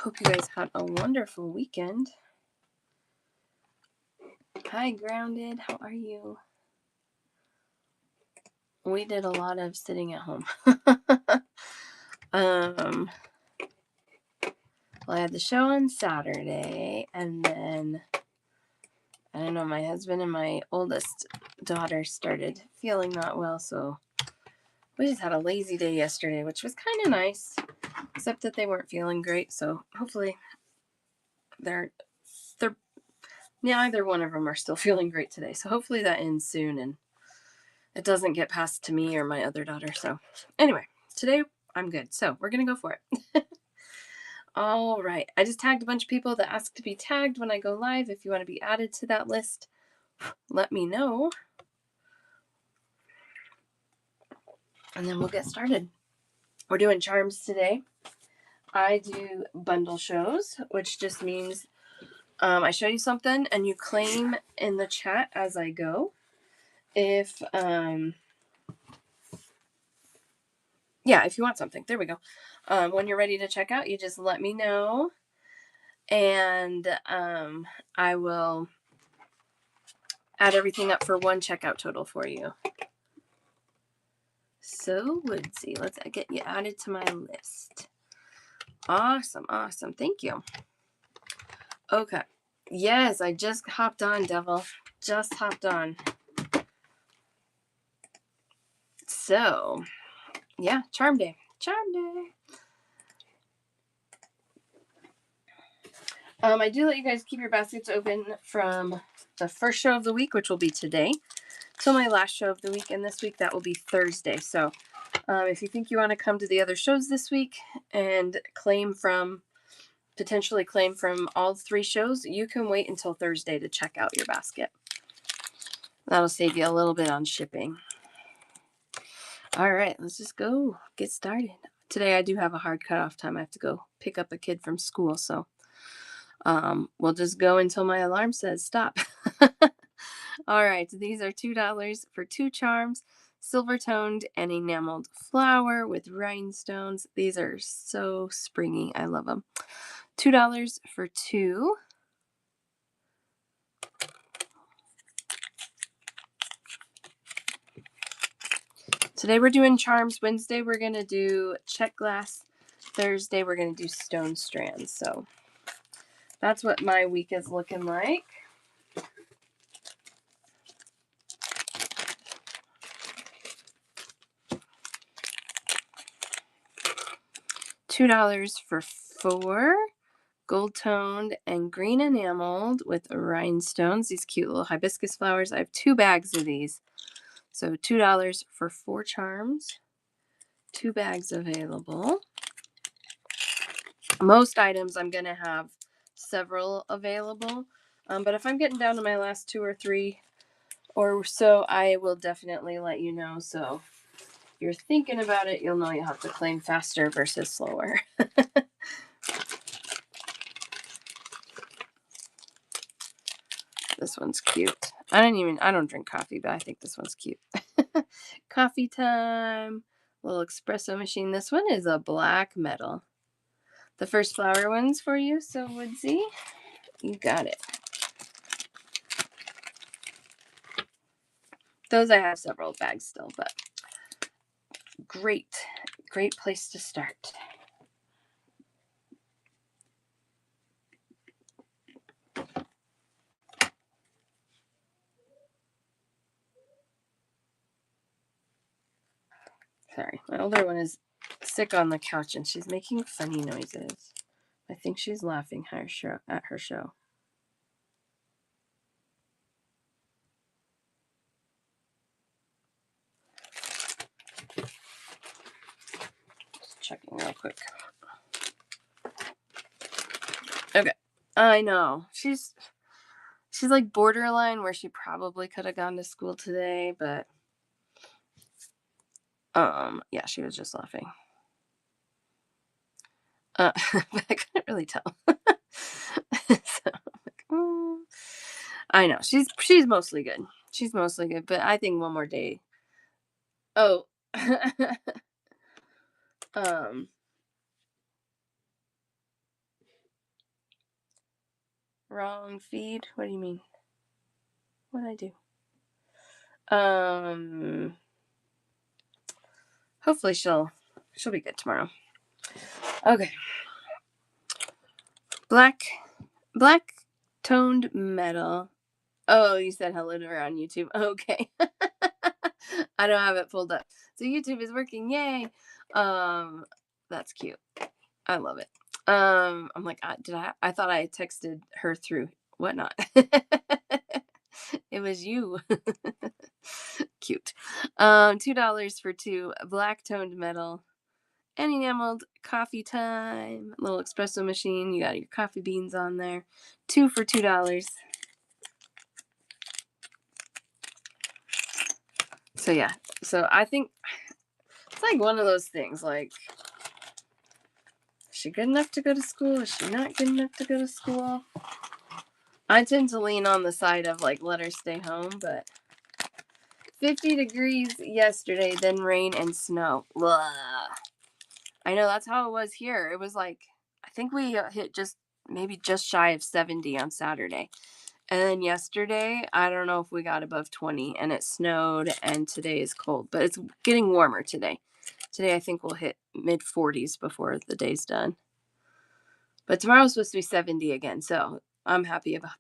hope you guys had a wonderful weekend. Hi, Grounded. How are you? We did a lot of sitting at home. Well, I had the show on Saturday, and then, I don't know, my husband and my oldest daughter started feeling not well, so we just had a lazy day yesterday, which was kind of nice, except that they weren't feeling great, so hopefully neither one of them are still feeling great today, so hopefully that ends soon, and it doesn't get passed to me or my other daughter, so anyway, today I'm good, so we're going to go for it. All right. I just tagged a bunch of people that asked to be tagged when I go live. If you want to be added to that list, let me know. And then we'll get started. We're doing charms today. I do bundle shows, which just means I show you something and you claim in the chat as I go. If you want something, there we go. When you're ready to check out, you just let me know. And I will add everything up for one checkout total for you. So, Woodsy, let's get you added to my list. Awesome. Thank you. Okay. Yes, I just hopped on, Devil. Just hopped on. So, yeah, Charm Day. I do let you guys keep your baskets open from the first show of the week, which will be today, till my last show of the week, and this week that will be Thursday. So, if you think you want to come to the other shows this week and potentially claim from all 3 shows, you can wait until Thursday to check out your basket. That'll save you a little bit on shipping. All right, let's just go get started. Today I do have a hard cutoff time. I have to go pick up a kid from school, so we'll just go until my alarm says stop. All right, these are $2 for 2 charms, silver toned and enameled flower with rhinestones. These are so springy. I love them. $2 for 2. Today we're doing charms. Wednesday we're going to do check glass. Thursday we're going to do stone strands. So that's what my week is looking like. $2 for 4. Gold toned and green enameled with rhinestones. These cute little hibiscus flowers. I have 2 bags of these. So $2 for 4 charms. 2 bags available. Most items I'm going to have several available. But if I'm getting down to my last 2 or 3 or so, I will definitely let you know. So if you're thinking about it, you'll know you have to claim faster versus slower. This one's cute. I don't drink coffee, but I think this one's cute. Coffee time. Little espresso machine. This one is a black metal. The first flower one's for you, so Woodsy. You got it. Those I have several bags still, but great place to start. Sorry, my older one is sick on the couch and she's making funny noises. I think she's laughing at her show. Just checking real quick. Okay. I know. She's like borderline where she probably could have gone to school today, but yeah, she was just laughing. But I couldn't really tell. So, I know. She's mostly good. She's mostly good, but I think one more day. Oh. Wrong feed. What do you mean? What did I do? Hopefully she'll be good tomorrow. Okay. Black toned metal. Oh, you said hello to her on YouTube. Okay. I don't have it pulled up. So YouTube is working. Yay. That's cute. I love it. I'm like, I thought I texted her through whatnot. It was you. Cute. $2 for 2 black toned metal and enameled coffee time. Little espresso machine. You got your coffee beans on there. 2 for $2. So yeah. So I think it's like one of those things. Like, is she good enough to go to school? Is she not good enough to go to school? I tend to lean on the side of like, let her stay home, but 50 degrees yesterday, then rain and snow. Blah. I know that's how it was here. It was like, I think we hit maybe just shy of 70 on Saturday. And then yesterday, I don't know if we got above 20, and it snowed, and today is cold, but it's getting warmer today. Today, I think we'll hit mid 40s before the day's done. But tomorrow's supposed to be 70 again, so I'm happy about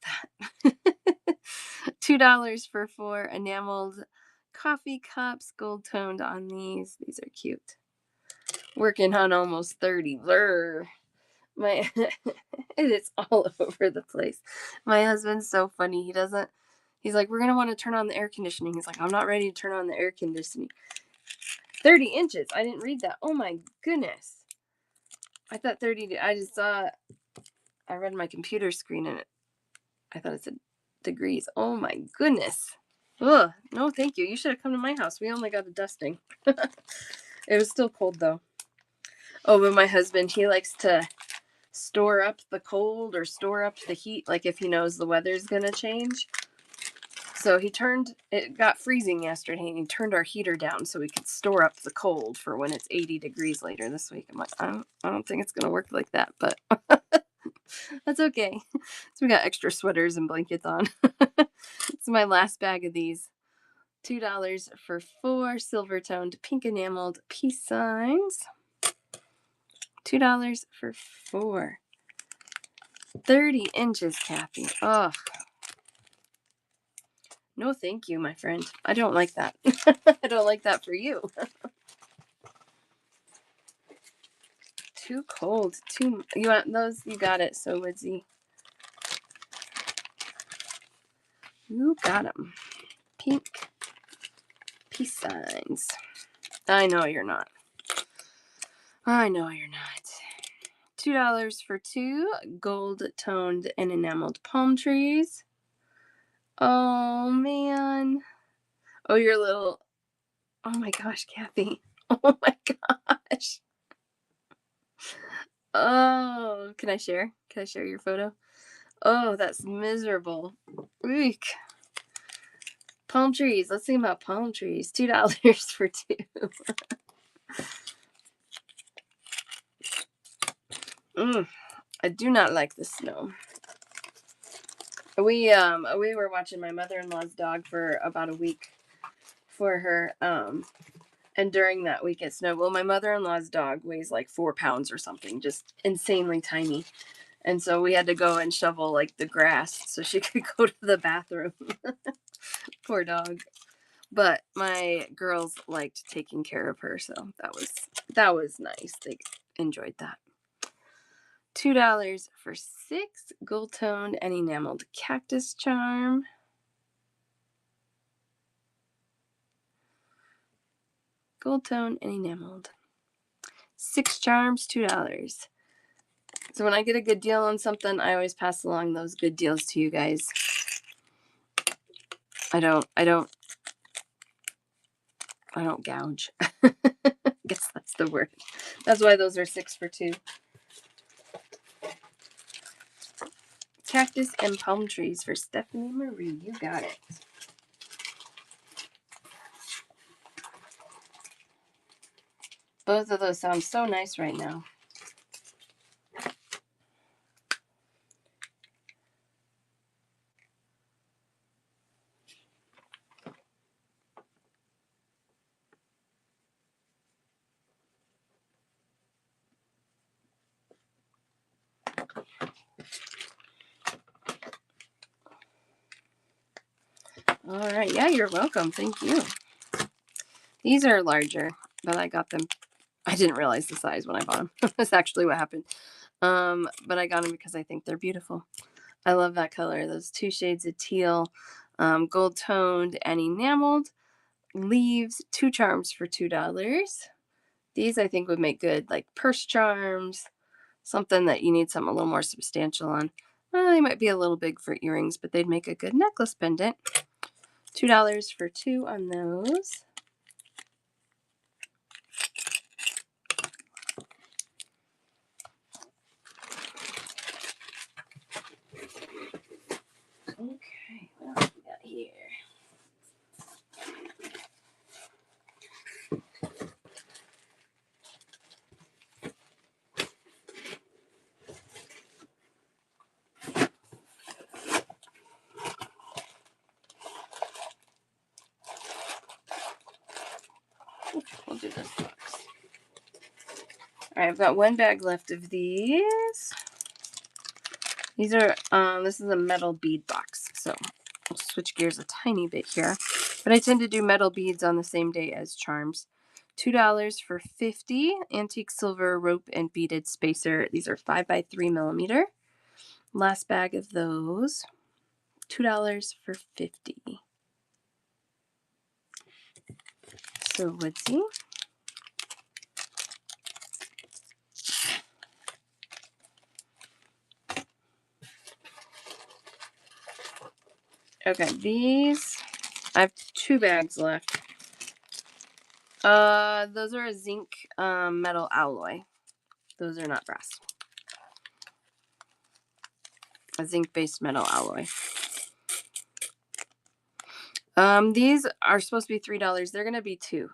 that. $2 for 4 enameled coffee cups, gold toned on these. These are cute. Working on almost 30. Blur. It's all over the place. My husband's so funny. He's like, we're going to want to turn on the air conditioning. He's like, I'm not ready to turn on the air conditioning. 30 inches. I didn't read that. Oh my goodness. I thought 30. I just saw, I read my computer screen and I thought it said degrees. Oh my goodness. Ugh. No, thank you. You should have come to my house. We only got a dusting. It was still cold though. Oh, but my husband, he likes to store up the cold or store up the heat, like if he knows the weather's gonna change. So it got freezing yesterday, and he turned our heater down so we could store up the cold for when it's 80 degrees later this week. I'm like, I don't think it's gonna work like that, but that's okay. So we got extra sweaters and blankets on. It's my last bag of these. $2 for 4 silver toned pink enameled peace signs. $2 for 4. 30 inches, Kathy. Oh. No, thank you, my friend. I don't like that. I don't like that for you. Too cold. You want those? You got it, so Woodsy. You got them. Pink peace signs. I know you're not. I know you're not. $2 for 2 gold toned and enameled palm trees. Oh man. Oh, your little. Oh my gosh, Kathy. Oh my gosh. Oh, can I share? Can I share your photo? Oh, that's miserable. Eek. Palm trees. Let's think about palm trees. $2 for 2. I do not like the snow. We were watching my mother-in-law's dog for about a week for her and during that week it snowed. Well, my mother-in-law's dog weighs like 4 pounds or something, just insanely tiny. And so we had to go and shovel like the grass so she could go to the bathroom. Poor dog. But my girls liked taking care of her, so that was nice. They enjoyed that. $2 for 6 gold toned and enameled cactus charm. Gold tone and enameled. 6 charms, $2. So when I get a good deal on something, I always pass along those good deals to you guys. I don't gouge. I guess that's the word. That's why those are 6 for 2. Cactus and palm trees for Stephanie Marie. You got it. Both of those sound so nice right now. All right. Yeah, you're welcome. Thank you. These are larger, but I got them. I didn't realize the size when I bought them. That's actually what happened. But I got them because I think they're beautiful. I love that color. Those 2 shades of teal, gold toned and enameled. Leaves, 2 charms for $2. These I think would make good like purse charms, something that you need something a little more substantial on. Well, they might be a little big for earrings, but they'd make a good necklace pendant. $2 for 2 on those. Okay, what else we got here? We'll do this box. All right, I've got 1 bag left of these. These are, this is a metal bead box, so I'll switch gears a tiny bit here. But I tend to do metal beads on the same day as charms. $2 for 50 antique silver rope and beaded spacer. These are 5 by 3 millimeter. Last bag of those. $2 for 50. So woodsy. Okay, these I have 2 bags left. Those are a zinc metal alloy. Those are not brass. A zinc-based metal alloy. These are supposed to be $3. They're gonna be $2.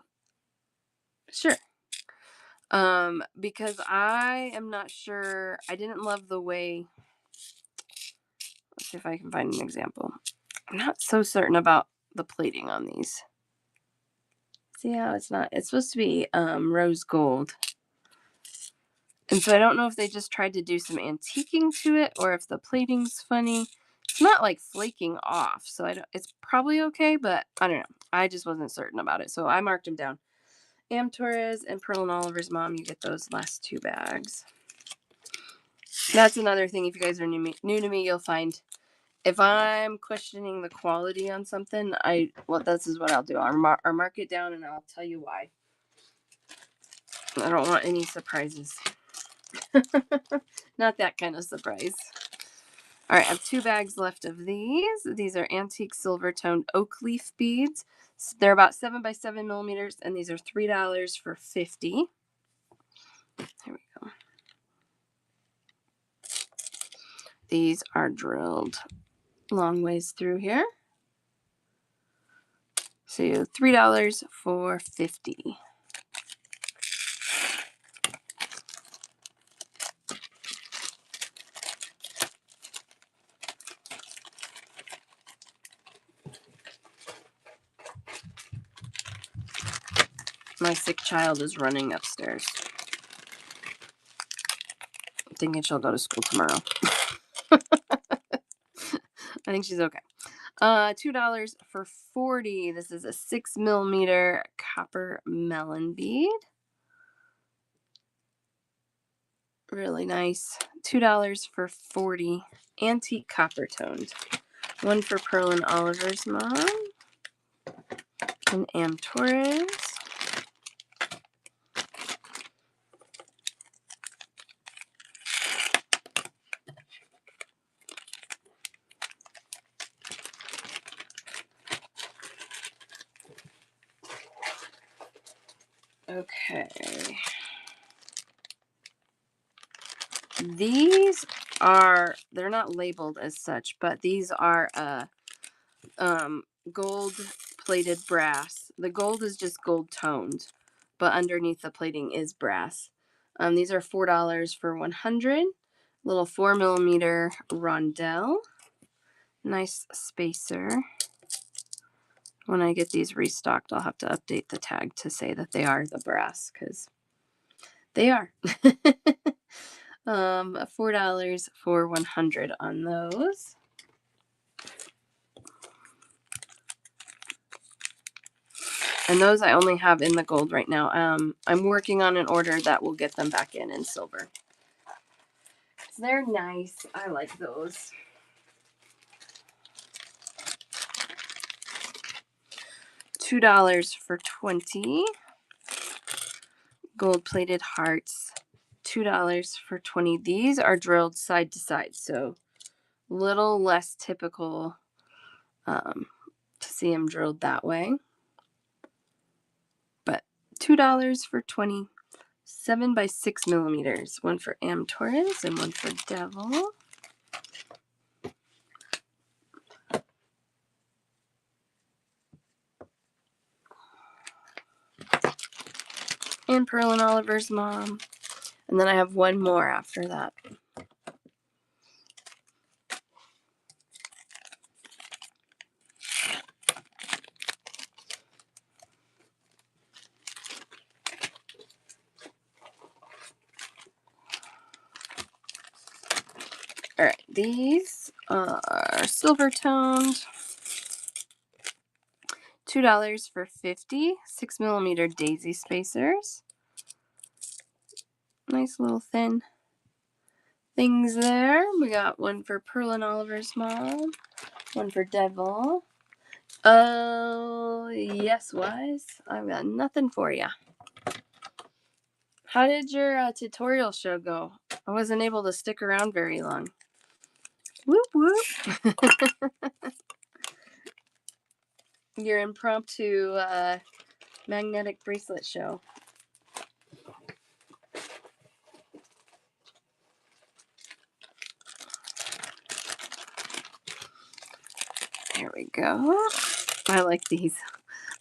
Sure. Because I am not sure. I didn't love the way. Let's see if I can find an example. I'm not so certain about the plating on these. See how it's not. It's supposed to be rose gold. And so I don't know if they just tried to do some antiquing to it or if the plating's funny. It's not like flaking off, so it's probably okay, but I don't know. I just wasn't certain about it, so I marked them down. Am Torres and Pearl and Oliver's mom, you get those last 2 bags. That's another thing. If you guys are new to me, you'll find if I'm questioning the quality on something, this is what I'll do. I'll mark it down and I'll tell you why. I don't want any surprises. Not that kind of surprise. All right, I have 2 bags left of these. These are antique silver toned oak leaf beads. They're about 7 by 7 millimeters, and these are $3 for 50. There we go. These are drilled long ways through here. So $3 for 50. My sick child is running upstairs. I'm thinking she'll go to school tomorrow. I think she's okay. $2 for 40. This is a 6 millimeter copper melon bead. Really nice. $2 for 40. Antique copper toned. 1 for Pearl and Oliver's mom. And Am Torres. Okay. These they're not labeled as such, but these are gold plated brass. The gold is just gold toned, but underneath the plating is brass. These are $4 for 100. Little 4 millimeter rondelle. Nice spacer. When I get these restocked, I'll have to update the tag to say that they are the brass, because they are. $4 for 100 on those. And those I only have in the gold right now. I'm working on an order that will get them back in silver. They're nice. I like those. $2 for 20. Gold-plated hearts. $2 for 20. These are drilled side to side, so a little less typical to see them drilled that way. But $2 for 20. 7 by 6 millimeters. One for Taurus and one for Devil. And Pearl and Oliver's mom. And then I have one more after that. All right, these are silver toned. $2 for 50. 6 millimeter daisy spacers. Nice little thin things there. We got one for Pearl and Oliver's mom. One for Devil. Oh, yes, Wise. I've got nothing for you. How did your tutorial show go? I wasn't able to stick around very long. Whoop, whoop. Your impromptu magnetic bracelet show. There we go. I like these.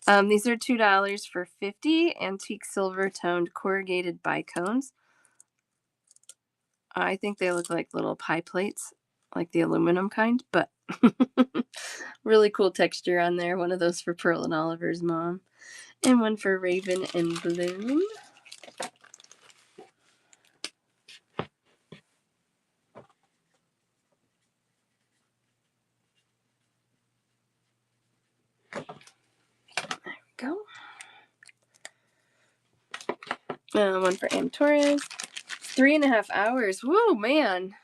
These are $2 for 50 antique silver toned corrugated bicones. I think they look like little pie plates, like the aluminum kind, but really cool texture on there. One of those for Pearl and Oliver's mom, and one for Raven and Bloom. There we go. One for Taurus. 3.5 hours. Woo, man.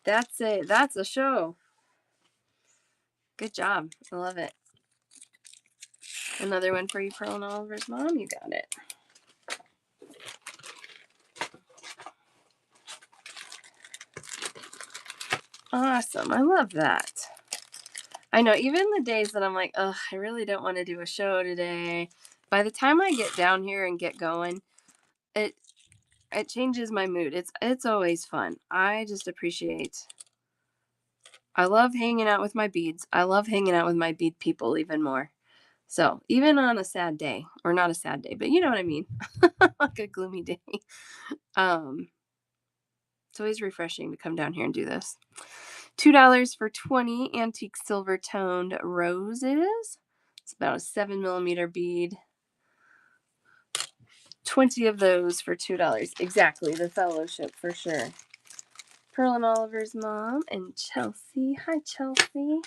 That's a show. Good job. I love it. Another one for you, Pearl and Oliver's mom. You got it. Awesome. I love that. I know, even the days that I'm like, ugh, I really don't want to do a show today. By the time I get down here and get going, it changes my mood. It's always fun. I just appreciate. I love hanging out with my beads. I love hanging out with my bead people even more. So even on a sad day, or not a sad day, but you know what I mean, like a gloomy day. It's always refreshing to come down here and do this. $2 for 20 antique silver toned roses. It's about a 7 millimeter bead. 20 of those for $2. Exactly, the fellowship for sure. Pearl and Oliver's mom and Chelsea. Hi, Chelsea.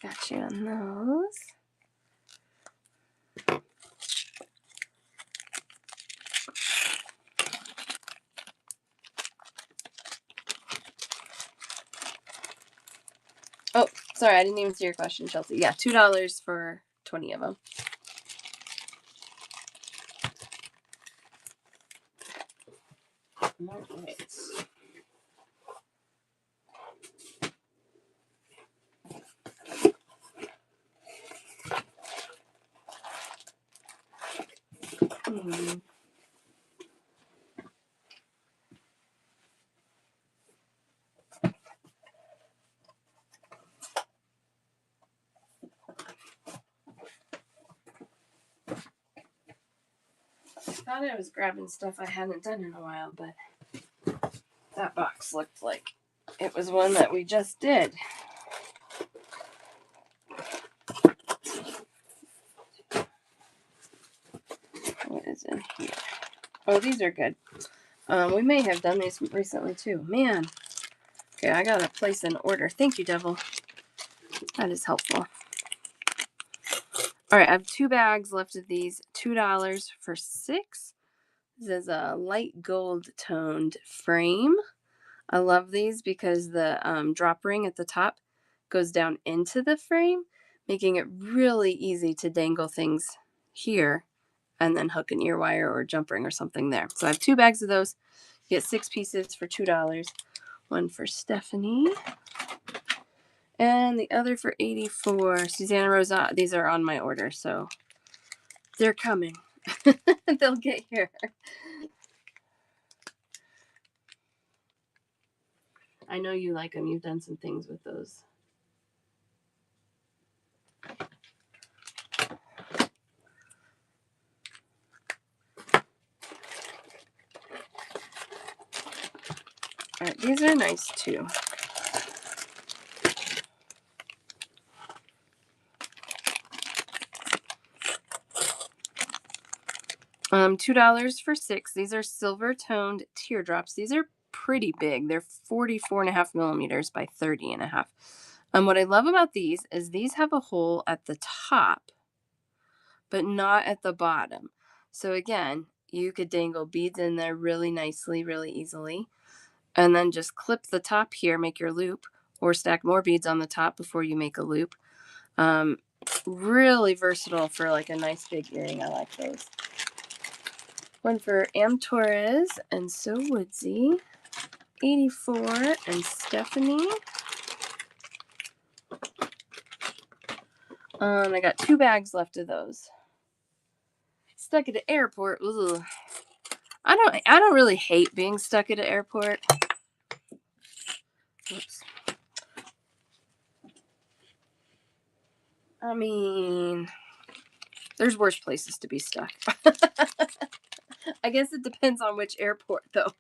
Got you on those. Oh, sorry, I didn't even see your question, Chelsea. Yeah, $2 for 20 of them. All right. I thought I was grabbing stuff I hadn't done in a while, but that box looked like it was one that we just did. What is in here? Oh, these are good. We may have done these recently too. Man, Okay, I gotta place an order. Thank you, Devil. That is helpful. All right, I have 2 bags left of these. $2 for 6. This is a light gold toned frame. I love these because the drop ring at the top goes down into the frame, making it really easy to dangle things here and then hook an ear wire or jump ring or something there. So I have 2 bags of those. You get 6 pieces for $2. One for Stephanie and the other for 84. Susanna Rosa, these are on my order, so they're coming. They'll get here. I know you like them. You've done some things with those. All right, these are nice too. $2 for 6. These are silver toned teardrops. These are pretty big. They're 44.5 millimeters by 30.5. What I love about these is these have a hole at the top, but not at the bottom. So again, you could dangle beads in there really nicely, really easily, and then just clip the top here, make your loop, or stack more beads on the top before you make a loop. Really versatile for like a nice big earring. I like those. One for Am Torres and So Woodsy. 84 and Stephanie. I got 2 bags left of those. Stuck at the airport. Ugh. I don't really hate being stuck at an airport. Oops. I mean, there's worse places to be stuck. I guess it depends on which airport, though.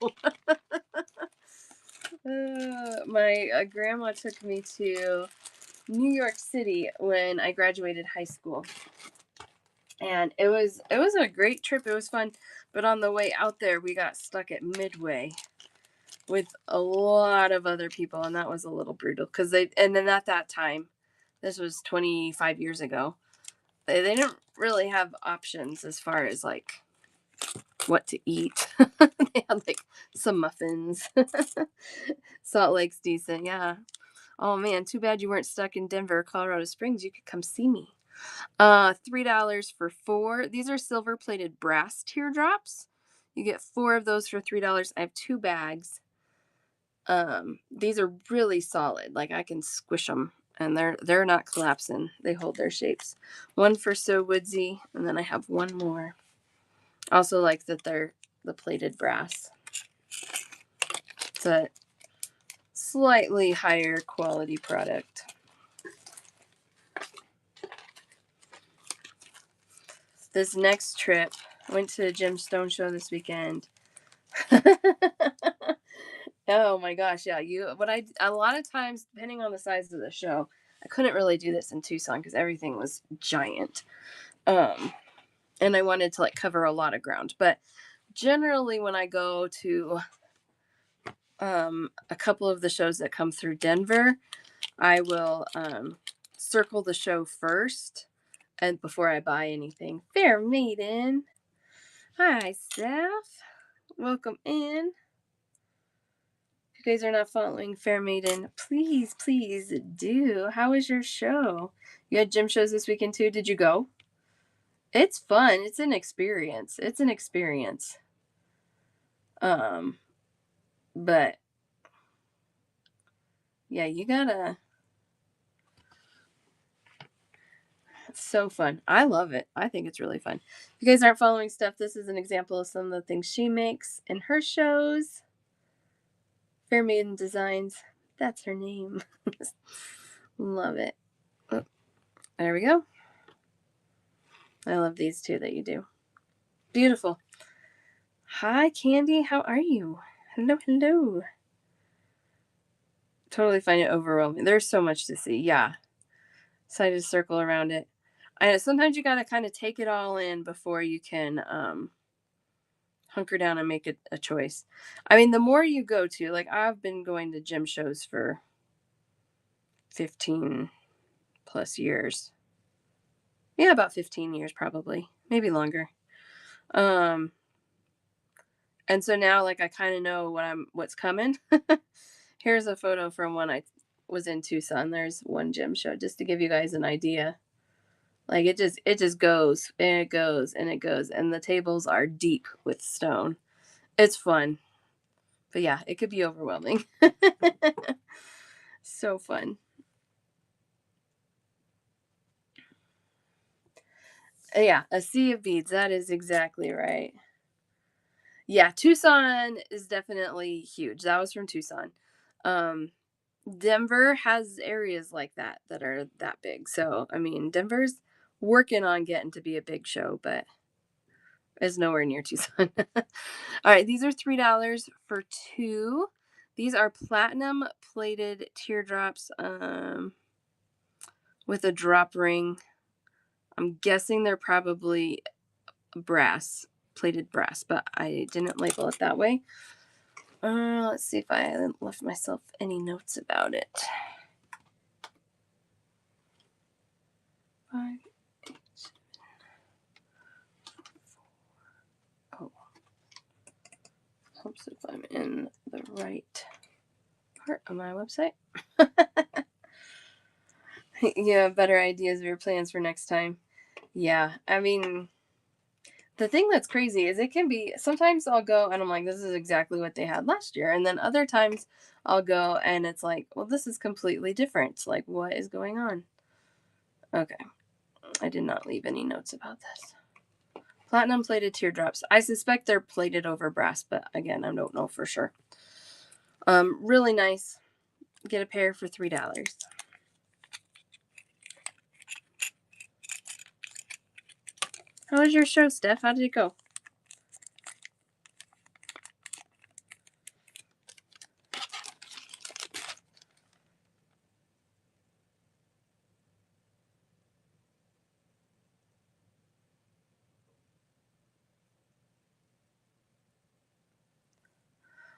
My grandma took me to New York City when I graduated high school. And it was a great trip. It was fun. But on the way out there, we got stuck at Midway with a lot of other people. And that was a little brutal. And then at that time, this was 25 years ago, they didn't really have options as far as like what to eat. They had like some muffins. Salt Lake's decent. Yeah. Oh man, too bad you weren't stuck in Denver, Colorado Springs. You could come see me. $3 for 4. These are silver plated brass teardrops. You get 4 of those for $3. I have 2 bags. These are really solid. Like I can squish them and they're not collapsing. They hold their shapes. One for So Woodsy, and then I have one more. Also like that they're the plated brass. It's a slightly higher quality product. This next trip, I went to the Jim Stone show this weekend. Oh my gosh, yeah. A lot of times, depending on the size of the show, I couldn't really do this in Tucson because everything was giant. And I wanted to like cover a lot of ground. But generally when I go to a couple of the shows that come through Denver, I will circle the show first and before I buy anything. Fair Maiden. Hi, Steph. Welcome in. If you guys are not following Fair Maiden, please do. How was your show? You had gym shows this weekend too. Did you go? It's fun. It's an experience. But yeah, you gotta. It's so fun. I love it. I think it's really fun. If you guys aren't following Steph, this is an example of some of the things she makes in her shows. Fair Maiden Designs. That's her name. Love it. Oh, there we go. I love these two that you do. Beautiful. Hi, Candy. How are you? Hello. Totally find it overwhelming. There's so much to see. Yeah. So I just circle around it. Sometimes you got to kind of take it all in before you can hunker down and make a choice. I mean, the more you go to, like, I've been going to gym shows for 15 plus years. Yeah, about 15 years probably, maybe longer. Um, and so now, like, I kind of know what's coming. Here's a photo from when I was in Tucson. There's one gym show just to give you guys an idea. Like it just goes and it goes and it goes, and the tables are deep with stone. It's fun. But yeah, it could be overwhelming. So fun. Yeah, a sea of beads. That is exactly right. Yeah, Tucson is definitely huge. That was from Tucson. Um, Denver has areas like that are that big. So, I mean, Denver's working on getting to be a big show, but is nowhere near Tucson. All right, these are $3 for two. These are platinum plated teardrops with a drop ring. I'm guessing they're probably brass, plated brass, but I didn't label it that way. Let's see if I left myself any notes about it. 5, 8, 7. Oh, hopes if I'm in the right part of my website. You have better ideas of your plans for next time. Yeah, I mean, the thing that's crazy is it can be sometimes I'll go and I'm like, this is exactly what they had last year. And then other times I'll go and it's like, well, this is completely different. Like, what is going on? Okay. I did not leave any notes about this. Platinum plated teardrops. I suspect they're plated over brass, but again, I don't know for sure. Really nice. Get a pair for $3. How was your show, Steph? How did it go?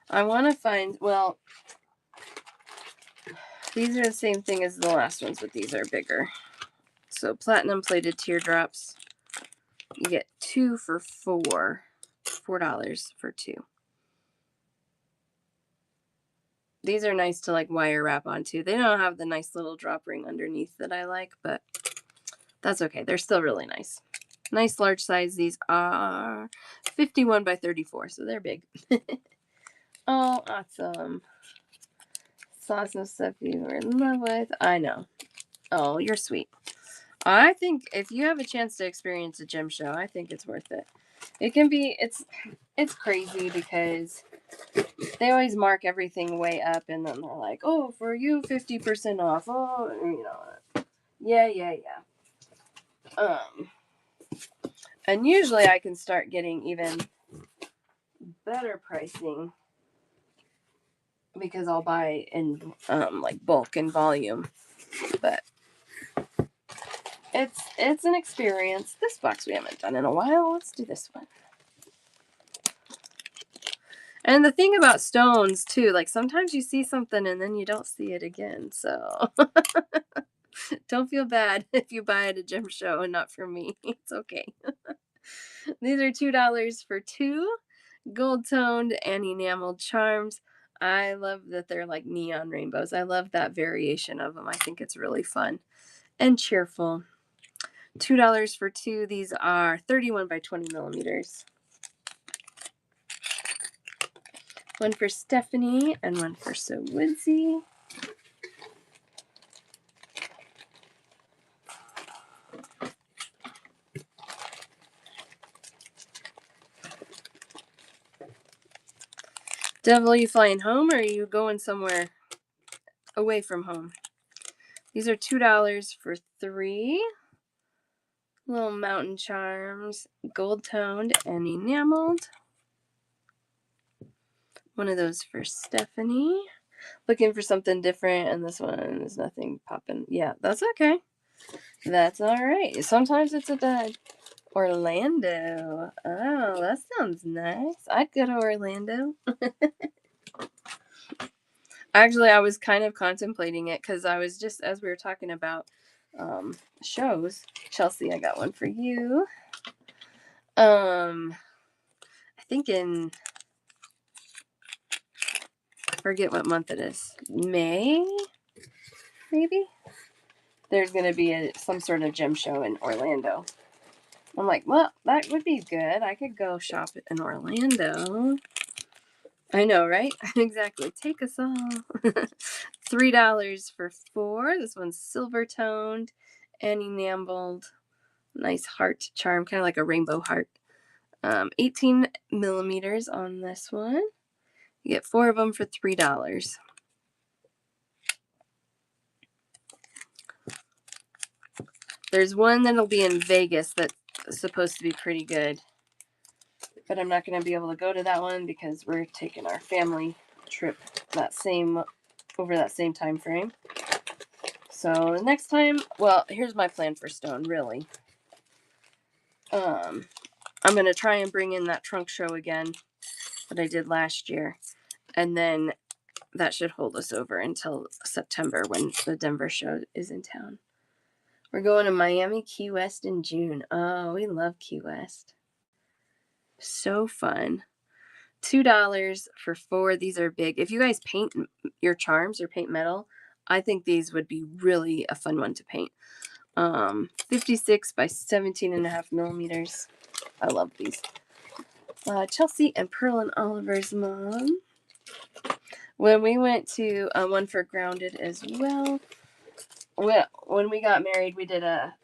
I want to find, well, these are the same thing as the last ones, but these are bigger. So platinum plated teardrops. You get 2 for $4 for 2. These are nice to like wire wrap onto. They don't have the nice little drop ring underneath that I like, but that's okay. They're still really nice. Nice large size. These are 51 by 34, so they're big. Oh, awesome. Saw some stuff you were in love with. I know. Oh, you're sweet. I think if you have a chance to experience a gym show, I think it's worth it. It can be, it's crazy because they always mark everything way up and then they're like, oh, for you, 50% off. Oh, you know, yeah. And usually I can start getting even better pricing because I'll buy in like bulk and volume. But it's an experience. This box we haven't done in a while. Let's do this one. And the thing about stones too, like sometimes you see something and then you don't see it again. So don't feel bad if you buy at a gym show and not from me. It's okay. These are $2 for 2 gold toned and enameled charms. I love that they're like neon rainbows. I love that variation of them. I think it's really fun and cheerful. $2 for 2. These are 31 by 20 millimeters. One for Stephanie and one for So Woodsy. Devil, you flying home or are you going somewhere away from home? These are $2 for 3 little mountain charms, gold toned and enameled. One of those for Stephanie. Looking for something different, and this one is nothing popping. Yeah, that's okay. That's all right. Sometimes it's a dud. Orlando. Oh, that sounds nice. I'd go to Orlando. Actually, I was kind of contemplating it because I was just, as we were talking about shows. Chelsea, I got one for you. I think in, I forget what month it is. May, maybe? There's going to be some sort of gym show in Orlando. I'm like, well, that would be good. I could go shop in Orlando. I know, right? Exactly. Take us all. $3 for 4. This one's silver toned and enameled. Nice heart charm, kind of like a rainbow heart. 18 millimeters on this one. You get 4 of them for $3. There's one that'll be in Vegas that's supposed to be pretty good. But I'm not going to be able to go to that one because we're taking our family trip over that same time frame. So next time, well, here's my plan for Stone, really. I'm going to try and bring in that trunk show again that I did last year. And then that should hold us over until September when the Denver show is in town. We're going to Miami, Key West in June. Oh, we love Key West. So fun. $2 for 4. These are big. If you guys paint your charms or paint metal, I think these would be really a fun one to paint. 56 by 17.5 millimeters. I love these. Chelsea and Pearl and Oliver's mom. When we went to one for Grounded as well, when we got married, we did a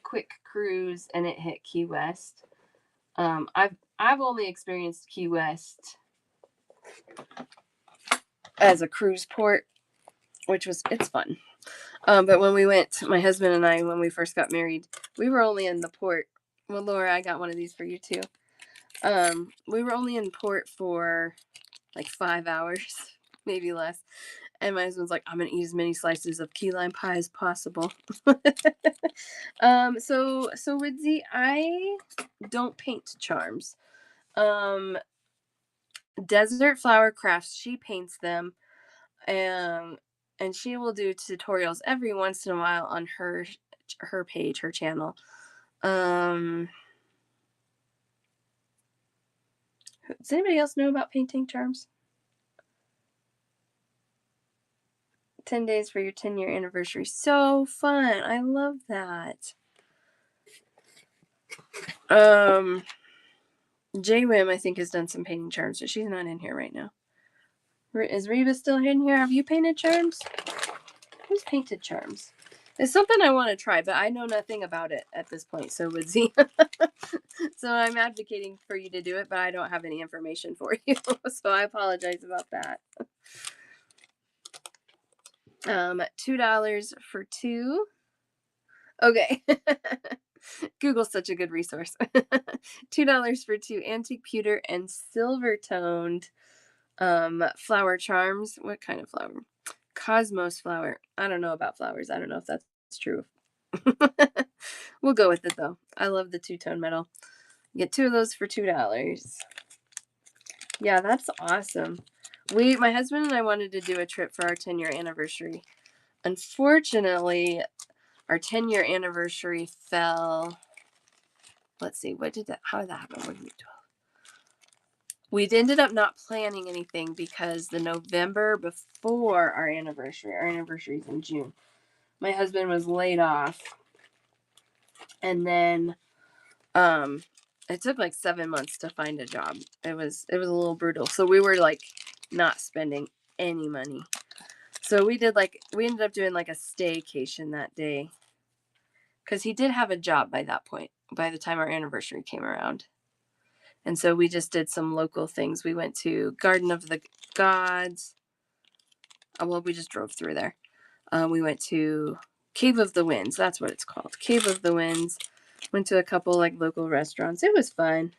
quick cruise and it hit Key West. I've only experienced Key West as a cruise port, it's fun. But when we went, my husband and I, when we first got married, we were only in the port. Well, Laura, I got one of these for you too. We were only in port for like 5 hours, maybe less. And my husband's like, I'm going to eat as many slices of key lime pie as possible. So Widzy, I don't paint charms. Desert Flower Crafts, she paints them. And she will do tutorials every once in a while on her page, her channel. Does anybody else know about painting charms? 10 days for your 10-year anniversary. So fun. I love that. J-Wim, I think, has done some painting charms, but she's not in here right now. Is Reba still in here? Have you painted charms? Who's painted charms? It's something I want to try, but I know nothing about it at this point, so Woodsy. So I'm advocating for you to do it, but I don't have any information for you, so I apologize about that. $2 for 2. Okay. Google's such a good resource. $2 for 2 antique pewter and silver toned flower charms. What kind of flower? Cosmos flower. I don't know about flowers. I don't know if that's true. We'll go with it though. I love the two-tone metal. Get 2 of those for $2. Yeah, that's awesome. My husband and I wanted to do a trip for our 10-year anniversary. Unfortunately, our 10-year anniversary fell. Let's see, how did that happen? What did we do? We ended up not planning anything because the November before our anniversary is in June, my husband was laid off. And then it took like 7 months to find a job. It was a little brutal. So we were like not spending any money. So we ended up doing like a staycation that day. Because he did have a job by that point, by the time our anniversary came around. And so we just did some local things. We went to Garden of the Gods. Well, we just drove through there. We went to Cave of the Winds. That's what it's called. Cave of the Winds. Went to a couple like local restaurants. It was fun.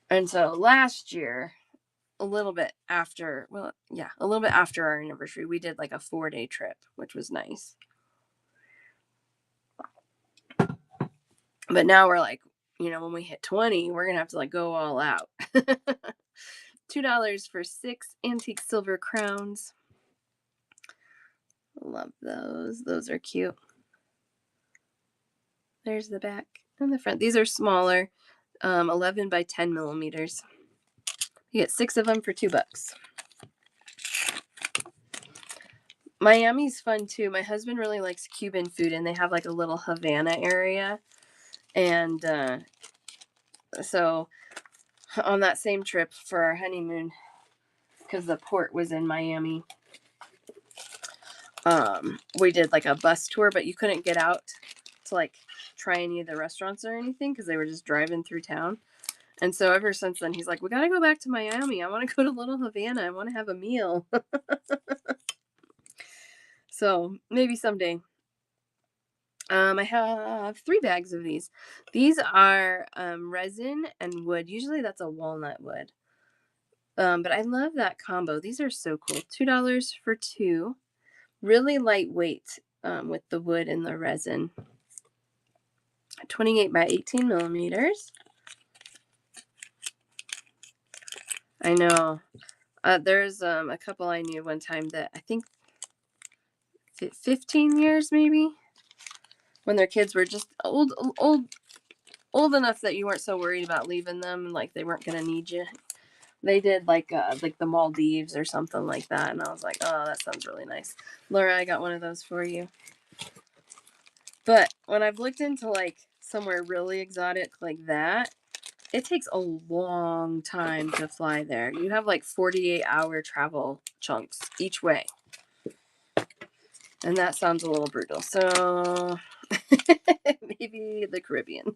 And so last year, a little bit after our anniversary, we did like a 4-day trip, which was nice. But now we're like, when we hit 20, we're going to have to like go all out. $2 for 6 antique silver crowns. Love those. Those are cute. There's the back and the front. These are smaller, 11 by 10 millimeters. You get 6 of them for $2. Miami's fun too. My husband really likes Cuban food, and they have like a little Havana area. And so on that same trip for our honeymoon, because the port was in Miami, we did like a bus tour, but you couldn't get out to like try any of the restaurants or anything because they were just driving through town. And so ever since then, he's like, we got to go back to Miami. I want to go to Little Havana. I want to have a meal. So maybe someday. I have 3 bags of these. These are resin and wood. Usually that's a walnut wood. But I love that combo. These are so cool. $2 for 2. Really lightweight with the wood and the resin. 28 by 18 millimeters. I know. There's a couple I knew one time that I think 15 years maybe, when their kids were just old enough that you weren't so worried about leaving them, like they weren't gonna need you. They did like the Maldives or something like that, and I was like, oh, that sounds really nice. Laura, I got one of those for you. But when I've looked into like somewhere really exotic like that, it takes a long time to fly there. You have like 48-hour travel chunks each way. And that sounds a little brutal. So maybe the Caribbean.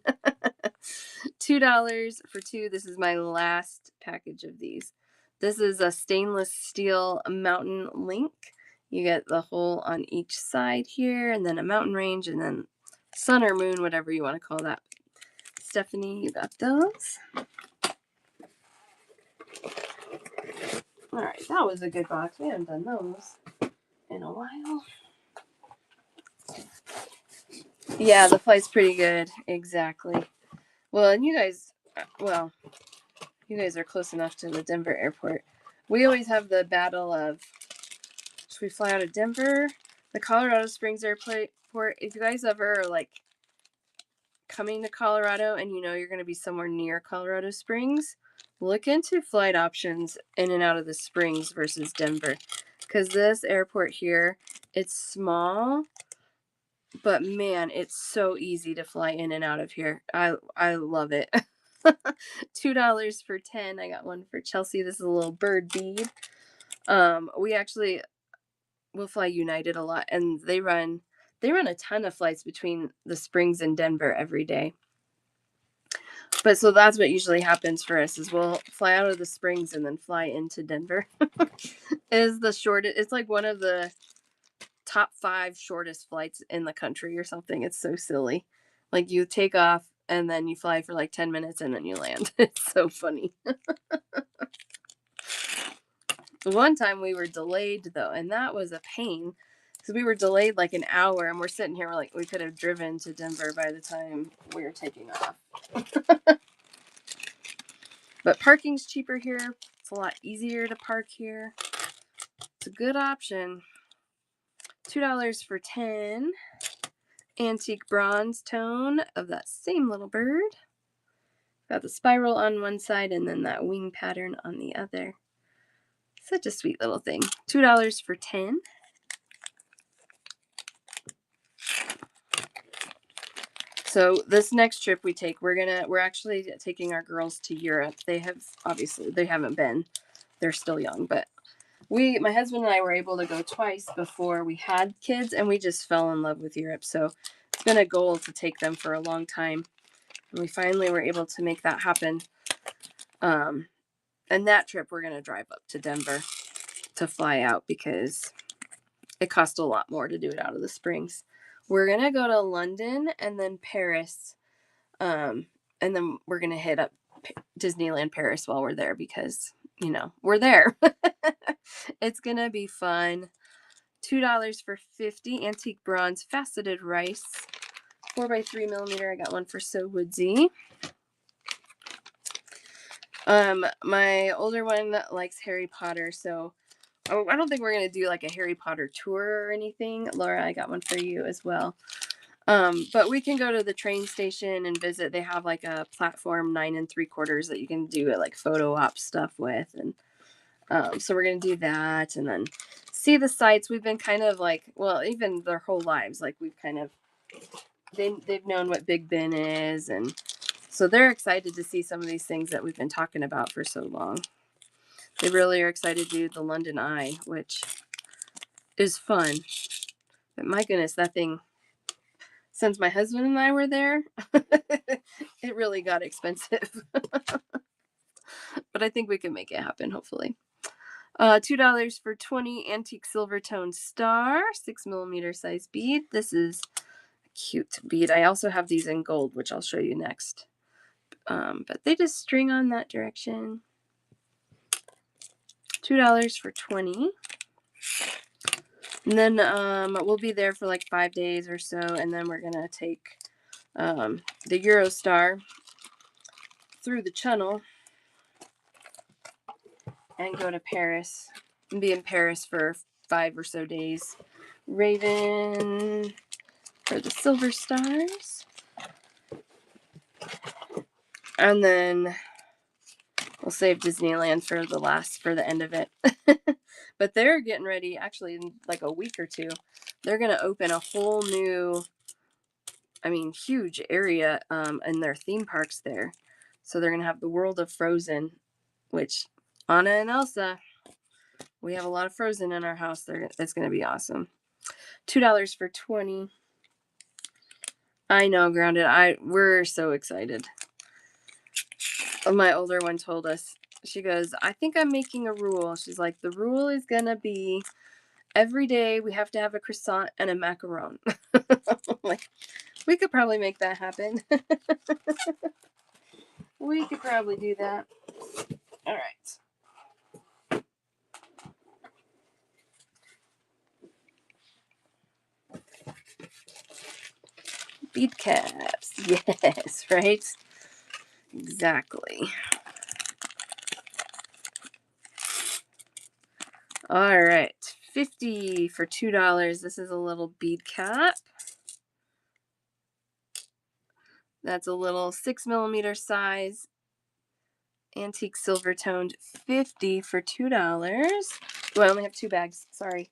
$2 for 2. This is my last package of these. This is a stainless steel mountain link. You get the hole on each side here, and then a mountain range, and then sun or moon, whatever you want to call that. Stephanie, you got those. All right, that was a good box. We haven't done those in a while. Yeah, the flight's pretty good. Exactly. Well, and you guys are close enough to the Denver airport. We always have the battle of, should we fly out of Denver, the Colorado Springs airport? If you guys ever are like coming to Colorado and you're going to be somewhere near Colorado Springs, look into flight options in and out of the Springs versus Denver. Because this airport here, it's small, but man, it's so easy to fly in and out of here. I love it. $2 for 10. I got one for Chelsea. This is a little bird bead. We actually will fly United a lot, and they run a ton of flights between the Springs and Denver every day. But so that's what usually happens for us, is we'll fly out of the Springs and then fly into Denver. Is the shortest. It's like one of the top 5 shortest flights in the country or something. It's so silly. Like you take off and then you fly for like 10 minutes and then you land. It's so funny. One time we were delayed though, and that was a pain because we were delayed like an hour, and we're sitting here, we're like, we could have driven to Denver by the time we were taking off. But parking's cheaper here. It's a lot easier to park here. It's a good option. $2 for 10. Antique bronze tone of that same little bird. Got the spiral on one side and then that wing pattern on the other. Such a sweet little thing. $2 for 10. So this next trip we take, we're actually taking our girls to Europe. They haven't been. They're still young, but my husband and I were able to go twice before we had kids, and we just fell in love with Europe. So it's been a goal to take them for a long time. And we finally were able to make that happen. And that trip, we're going to drive up to Denver to fly out because it cost a lot more to do it out of the Springs. We're going to go to London and then Paris. And then we're going to hit up Disneyland Paris while we're there because, we're there. It's going to be fun. $2 for 50 antique bronze faceted rice 4x3mm. I got one for So Woodsy. My older one likes Harry Potter, so I don't think we're gonna do like a Harry Potter tour or anything. Laura, I got one for you as well. But we can go to the train station and visit. They have like a platform 9 3/4 that you can do like photo op stuff with, and so we're gonna do that and then see the sights. We've been kind of like, well, even their whole lives, like we've kind of they've known what Big Ben is, and so they're excited to see some of these things that we've been talking about for so long. They really are excited to do the London Eye, which is fun. But my goodness, that thing, since my husband and I were there, it really got expensive. But I think we can make it happen, hopefully. $2 for 20 antique silver tone star, 6mm size bead. This is a cute bead. I also have these in gold, which I'll show you next. But they just string on that direction. $2 for 20. And then we'll be there for like 5 days or so, and then we're gonna take the Eurostar through the Channel and go to Paris and be in Paris for 5 or so days. Raven for the silver stars. And then we'll save Disneyland for the end of it. But they're getting ready, actually in like a week or two, they're going to open a whole new, huge area in their theme parks there. So they're going to have the World of Frozen, which Anna and Elsa, we have a lot of Frozen in our house. It's going to be awesome. $2 for 20. I know, Grounded. We're so excited. My older one told us, she goes, I think I'm making a rule. She's like, the rule is going to be every day we have to have a croissant and a macaron. Like, we could probably make that happen. We could probably do that. All right. Bead caps. Yes, right? Exactly. All right. 50 for $2. This is a little bead cap. That's a little 6mm size antique silver toned. 50 for $2. Oh, I only have 2 bags. Sorry.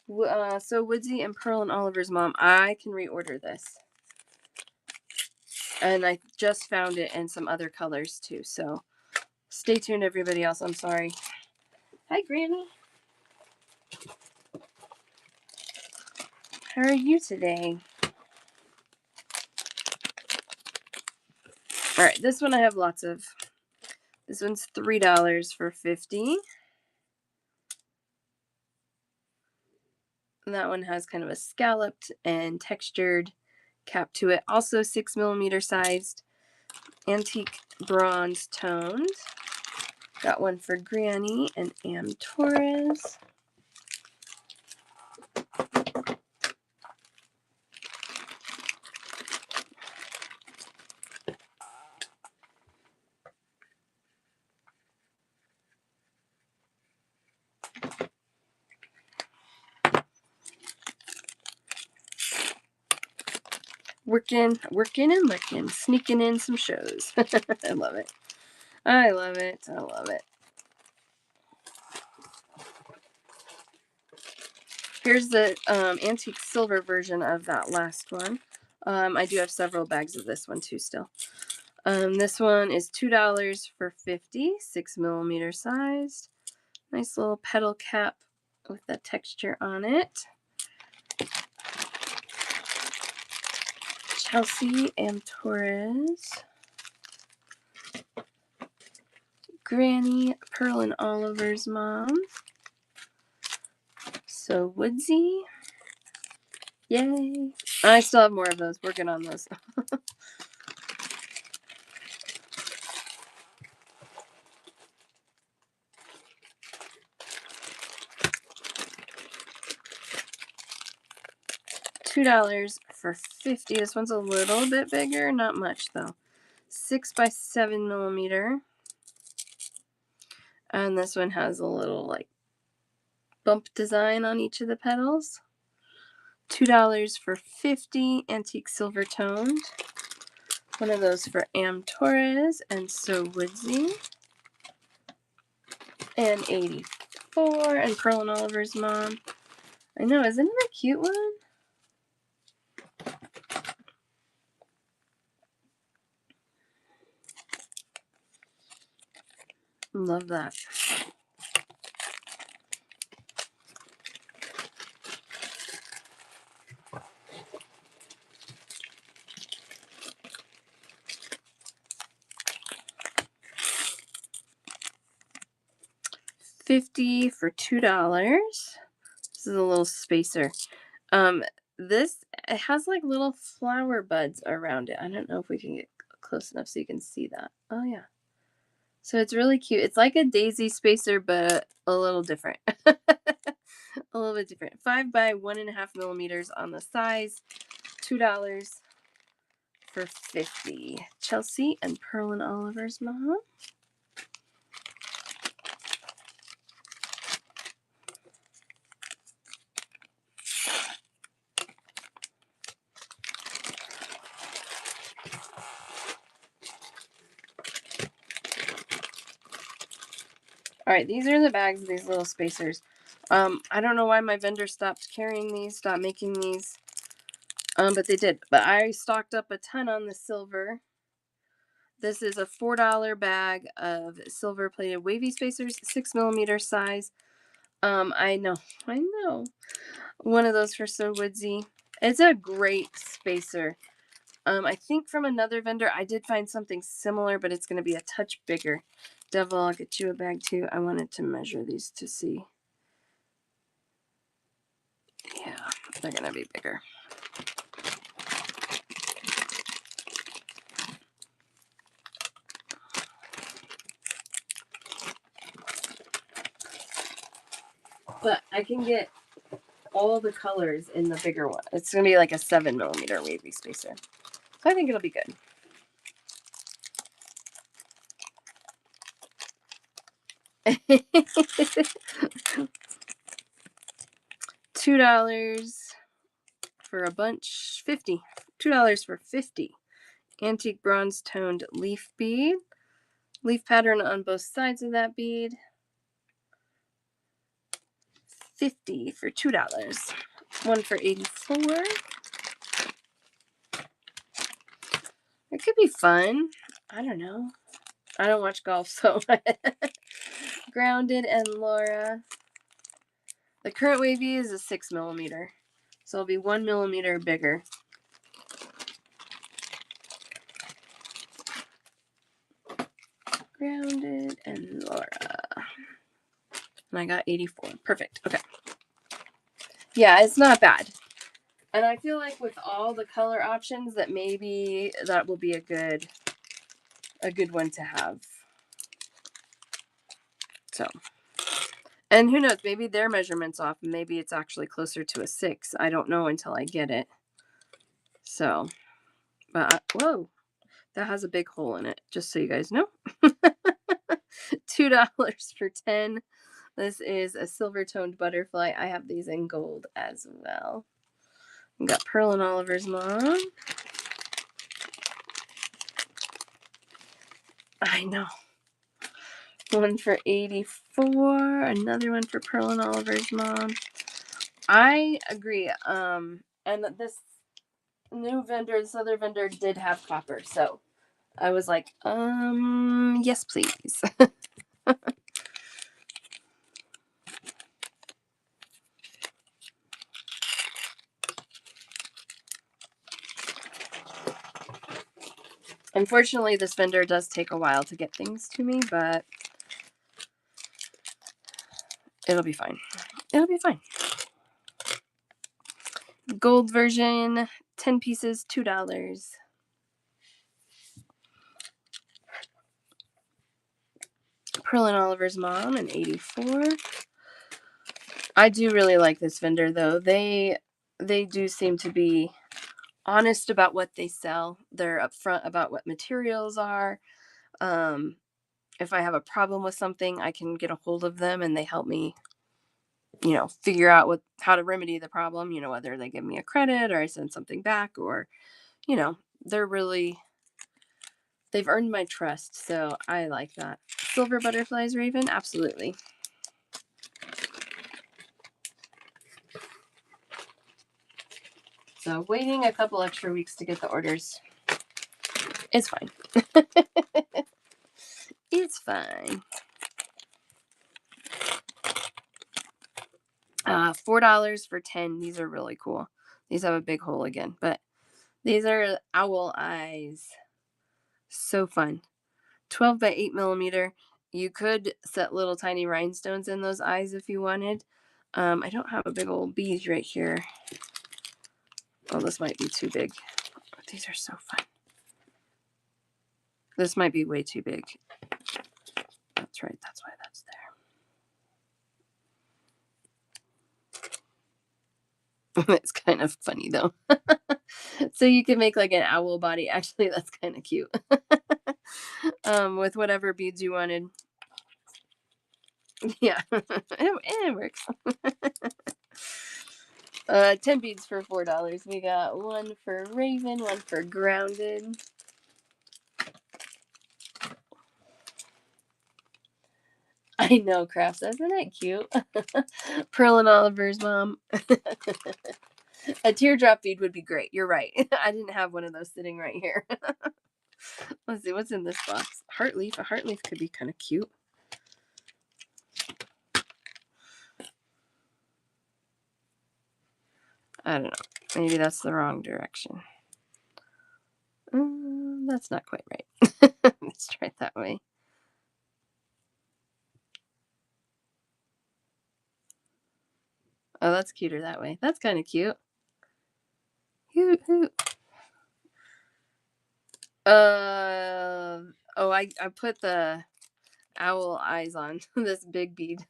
So Woodsy and Pearl and Oliver's mom, I can reorder this. And I just found it in some other colors too. So stay tuned, everybody else. I'm sorry. Hi, Granny. How are you today? All right, this one I have lots of. This one's $3 for 50. And that one has kind of a scalloped and textured cap to it. Also 6mm sized, antique bronze toned. Got one for Granny and Am Torres. Working and looking, sneaking in some shows. I love it. I love it. I love it. Here's the antique silver version of that last one. I do have several bags of this one too still. This one is $2 for 50, 6mm sized. Nice little petal cap with that texture on it. Chelsea and Torres. Granny, Pearl and Oliver's mom. So Woodsy. Yay. I still have more of those. Working on those. $2 for 50. This one's a little bit bigger, not much though. 6 by 7 millimeter. And this one has a little like bump design on each of the petals. $2 for 50, antique silver toned. One of those for Am Torres and So Woodsy. And 84, and Pearl and Oliver's mom. I know, isn't it a cute one? Love that. $50 for $2. This is a little spacer. This, it has like little flower buds around it. I don't know if we can get close enough so you can see that. Oh yeah. So it's really cute. It's like a daisy spacer, but a little different. A little bit different. 5 by 1.5 millimeters on the size. $2 for 50. Chelsea and Pearl and Oliver's mom. All right, these are the bags of these little spacers. I don't know why my vendor stopped carrying these, stopped making these. But they did. But I stocked up a ton on the silver. This is a $4 bag of silver plated wavy spacers, 6 millimeter size. I know. One of those for So Woodsy. It's a great spacer. I think from another vendor, I did find something similar, but it's going to be a touch bigger. Devil, I'll get you a bag too. I wanted to measure these to see. Yeah, they're going to be bigger. But I can get all the colors in the bigger one. It's going to be like a 7 millimeter wavy spacer. So I think it'll be good. $2 for a bunch. 50. $2 for 50. Antique bronze toned leaf bead. Leaf pattern on both sides of that bead. 50 for $2. One for 84. It could be fun. I don't know. I don't watch golf, so Grounded and Laura. The current wavy is a 6 millimeter, so it'll be 1 millimeter bigger. Grounded and Laura. And I got 84. Perfect. Okay. Yeah, it's not bad. And I feel like with all the color options that maybe that will be a good one to have. So, and who knows, maybe their measurement's off. Maybe it's actually closer to a 6. I don't know until I get it. So, but whoa, that has a big hole in it, just so you guys know. $2 for 10. This is a silver toned butterfly. I have these in gold as well. We got Pearl and Oliver's mom. I know. One for 84. Another one for Pearl and Oliver's mom. I agree. And this other vendor did have copper, so I was like, yes, please. Unfortunately, this vendor does take a while to get things to me, but it'll be fine. It'll be fine. Gold version, 10 pieces, $2. Pearl and Oliver's mom, an 84. I do really like this vendor, though. They they do seem to be honest about what they sell. They're upfront about what materials are. Um, if I have a problem with something, I can get a hold of them and they help me, figure out how to remedy the problem, whether they give me a credit or I send something back or, you know, they're really, they've earned my trust. So I like that. Silver butterflies, Raven? Absolutely. So waiting a couple extra weeks to get the orders. It's fine. It's fine. $4 for 10. These are really cool. These have a big hole again, but these are owl eyes. So fun. 12 by 8 millimeter. You could set little tiny rhinestones in those eyes if you wanted. I don't have a big old bead right here. Oh, this might be too big. These are so fun. This might be way too big. That's right. That's why that's there. It's kind of funny though. So you can make like an owl body. Actually, that's kind of cute. With whatever beads you wanted. Yeah, it works. 10 beads for $4. We got one for Raven, one for Grounded. I know, Crafts. Isn't that cute? Pearl and Oliver's mom. A teardrop bead would be great. You're right. I didn't have one of those sitting right here. Let's see what's in this box. Heartleaf. A heartleaf could be kind of cute. I don't know. Maybe that's the wrong direction. That's not quite right. Let's try it that way. Oh, that's cuter that way. That's kind of cute. Hoot, hoot. I put the owl eyes on this big bead.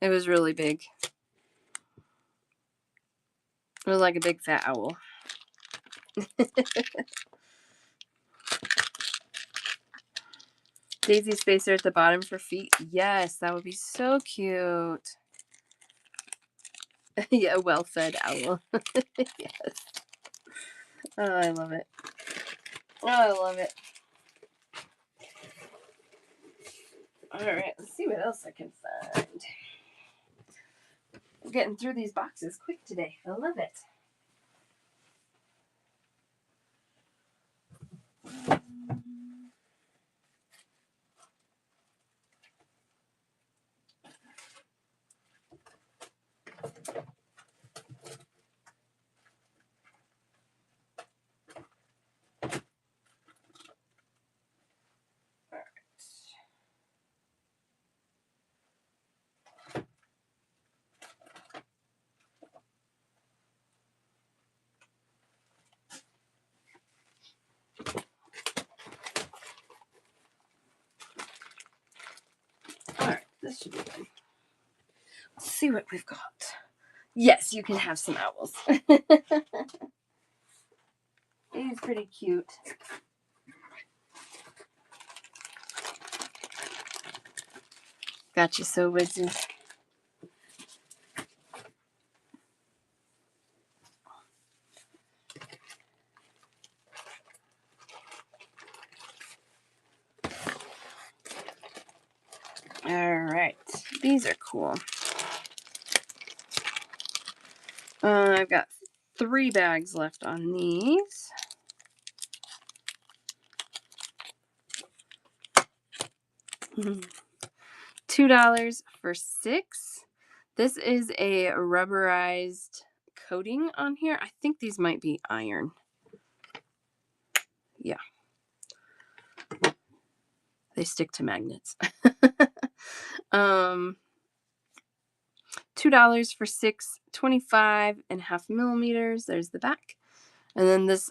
It was really big. It was like a big fat owl. Daisy spacer at the bottom for feet. Yes, that would be so cute. Yeah, a well-fed owl. Yes. Oh, I love it. Oh, I love it. All right, let's see what else I can find. I'm getting through these boxes quick today. I love it. All right, this should be good. Let's see what we've got. Yes, you can have some owls. He's pretty cute. Got you so woodsy. All right, these are cool. I've got 3 bags left on these. $2 for 6. This is a rubberized coating on here. I think these might be iron. Yeah. They stick to magnets. $2 for 6, 25.5 millimeters. There's the back. And then this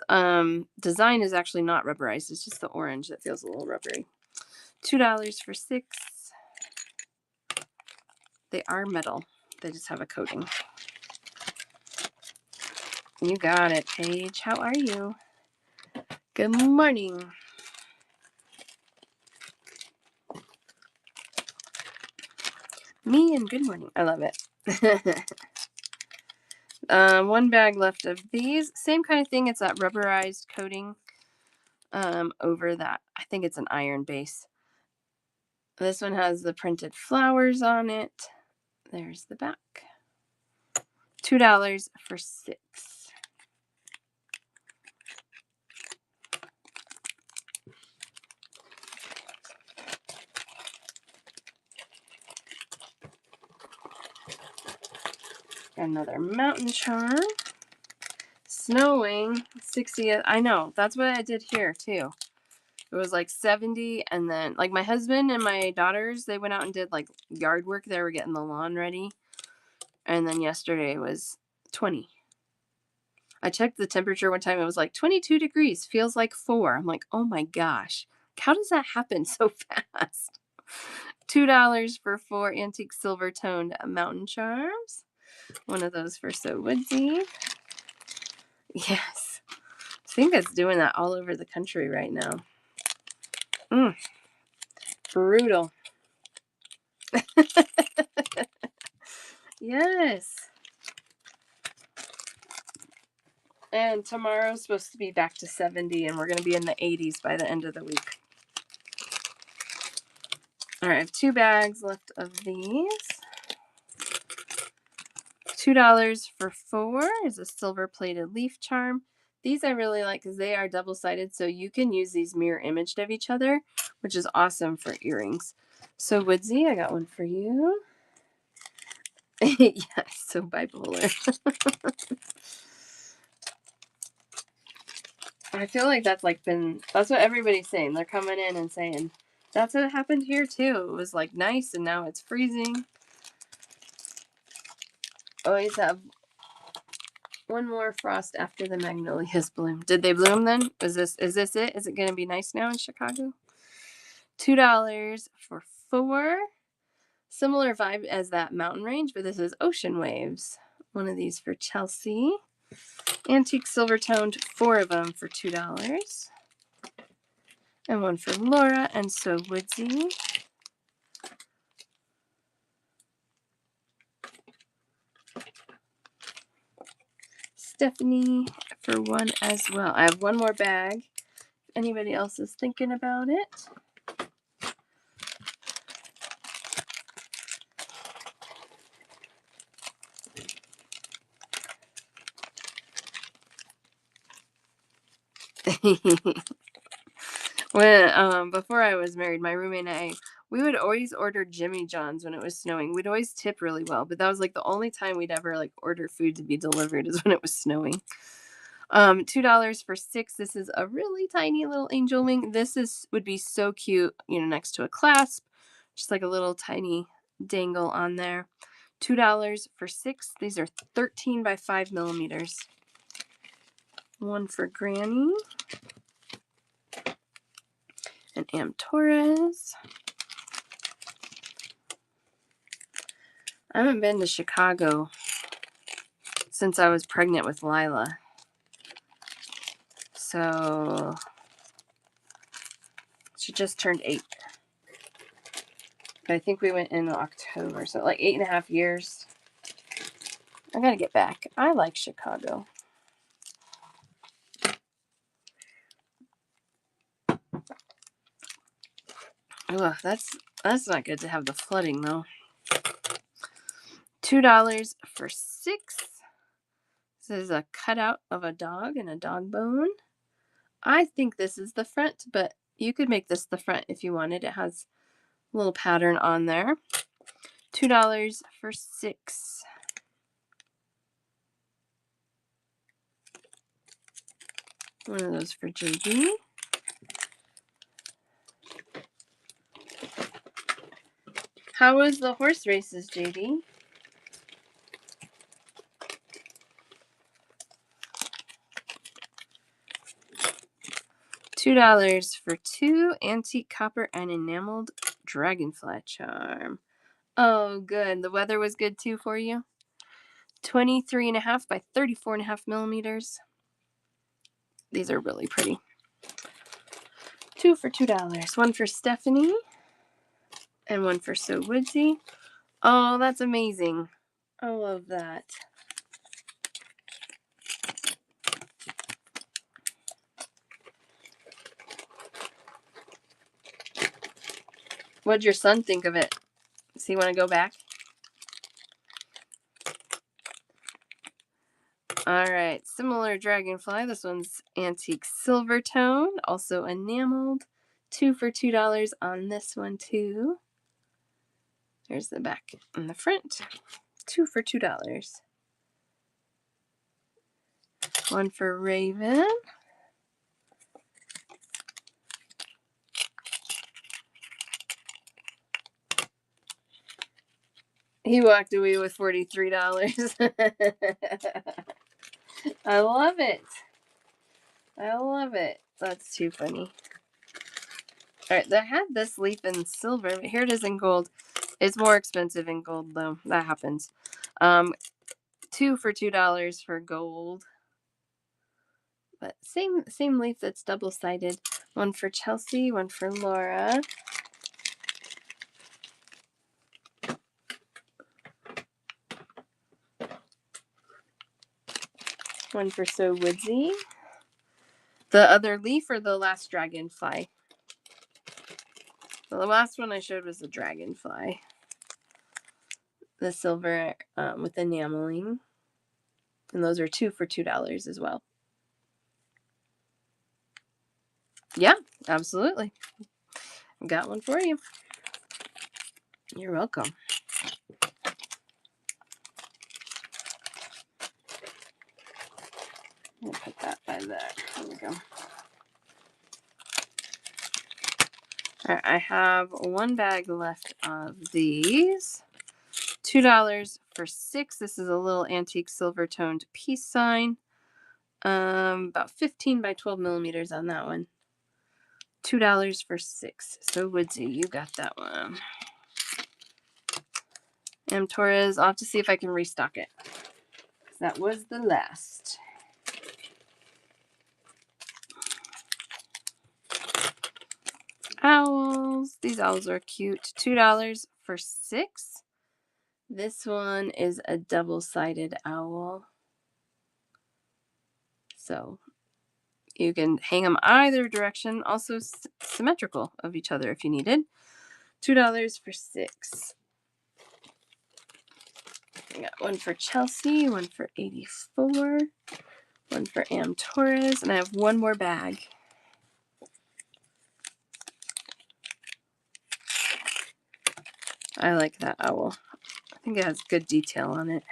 design is actually not rubberized. It's just the orange that feels a little rubbery. $2 for 6. They are metal. They just have a coating. You got it, Paige. How are you? Good morning. Me and good morning. I love it. One bag left of these. Same kind of thing. It's that rubberized coating over that. I think it's an iron base. This one has the printed flowers on it. There's the back. $2 for 6. Another mountain charm. Snowing 60. I know. That's what I did here too. It was like 70, and then like my husband and my daughters, they went out and did like yard work. They were getting the lawn ready. And then yesterday was 20. I checked the temperature one time. It was like 22 degrees. Feels like 4. I'm like, oh my gosh. How does that happen so fast? $2 for 4 antique silver toned mountain charms. One of those for So Woodsy. Yes. I think it's doing that all over the country right now. Brutal. Yes. And tomorrow's supposed to be back to 70, and we're going to be in the 80s by the end of the week. All right, I have 2 bags left of these. $2 for 4 is a silver-plated leaf charm. These I really like because they are double-sided, so you can use these mirror imaged of each other, which is awesome for earrings. So Woodsy, I got one for you. Yes, so bipolar. I feel like that's what everybody's saying. They're coming in and saying, that's what happened here too. It was like nice and now it's freezing. Always have one more frost after the magnolias bloom. Did they bloom then? Is this it? Is it going to be nice now in Chicago? $2 for 4. Similar vibe as that mountain range, but this is Ocean Waves. One of these for Chelsea. Antique silver toned, 4 of them for $2. And one for Laura and So Woodsy. Stephanie for 1 as well. I have one more bag. Anybody else is thinking about it? When before I was married, my roommate and I, we would always order Jimmy John's when it was snowing. We'd always tip really well, but that was like the only time we'd ever like order food to be delivered is when it was snowing. $2 for 6. This is a really tiny little angel wing. Would be so cute, next to a clasp, just like a little tiny dangle on there. $2 for 6. These are 13 by 5 millimeters. One for Granny. And Am Torres. I haven't been to Chicago since I was pregnant with Lila. So she just turned 8. But I think we went in October, so like 8.5 years. I gotta get back. I like Chicago. Ugh, that's not good to have the flooding though. $2 for 6. This is a cutout of a dog and a dog bone. I think this is the front, but you could make this the front if you wanted. It has a little pattern on there. $2 for 6. One of those for JD. How was the horse races, JD? $2 for 2 antique copper and enameled dragonfly charm. Oh, good. The weather was good too for you? 23.5 by 34.5 millimeters. These are really pretty. 2 for $2. One for Stephanie and one for So Woodsy. Oh, that's amazing. I love that. What'd your son think of it? Does he want to go back? All right, similar dragonfly. This one's antique silver tone, also enameled. 2 for $2 on this one too. There's the back and the front. 2 for $2. One for Raven. He walked away with $43. I love it. I love it. That's too funny. All right, they had this leaf in silver, but here it is in gold. It's more expensive in gold, though. That happens. 2 for $2 for gold. But same leaf that's double-sided. One for Chelsea, one for Laura. One for So Woodsy. The other leaf or the last dragonfly? The last one I showed was the dragonfly. The silver with enameling. And those are 2 for $2 as well. Yeah, absolutely. Got one for you. You're welcome. I'll put that by there. There we go. All right, I have one bag left of these. $2 for 6. This is a little antique silver toned peace sign. About 15 by 12 millimeters on that one. $2 for 6. So Woodsy, you got that one. Torres, I'll have to see if I can restock it. That was the last. Owls. These owls are cute. $2 for 6. This one is a double-sided owl. So you can hang them either direction. Also symmetrical of each other if you needed. $2 for 6. I got one for Chelsea, one for 84, one for Torres, and I have one more bag. I like that owl. I think it has good detail on it.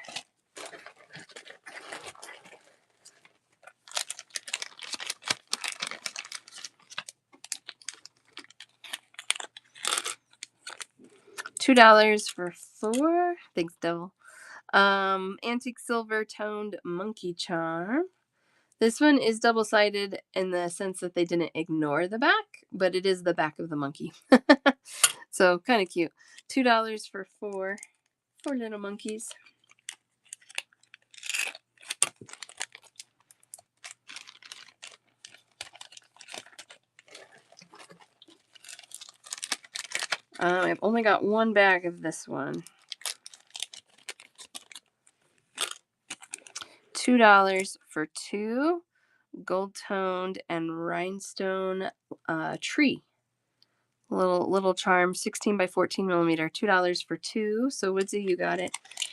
$2 for 4. Thanks, Devil. Antique silver toned monkey charm. This one is double-sided in the sense that they didn't ignore the back, but it is the back of the monkey. So kind of cute. $2 for 4 little monkeys. I've only got one bag of this one. $2 for 2 gold-toned and rhinestone tree. Little charm, 16 by 14 millimeter. $2 for 2. So Woodsy, you got it.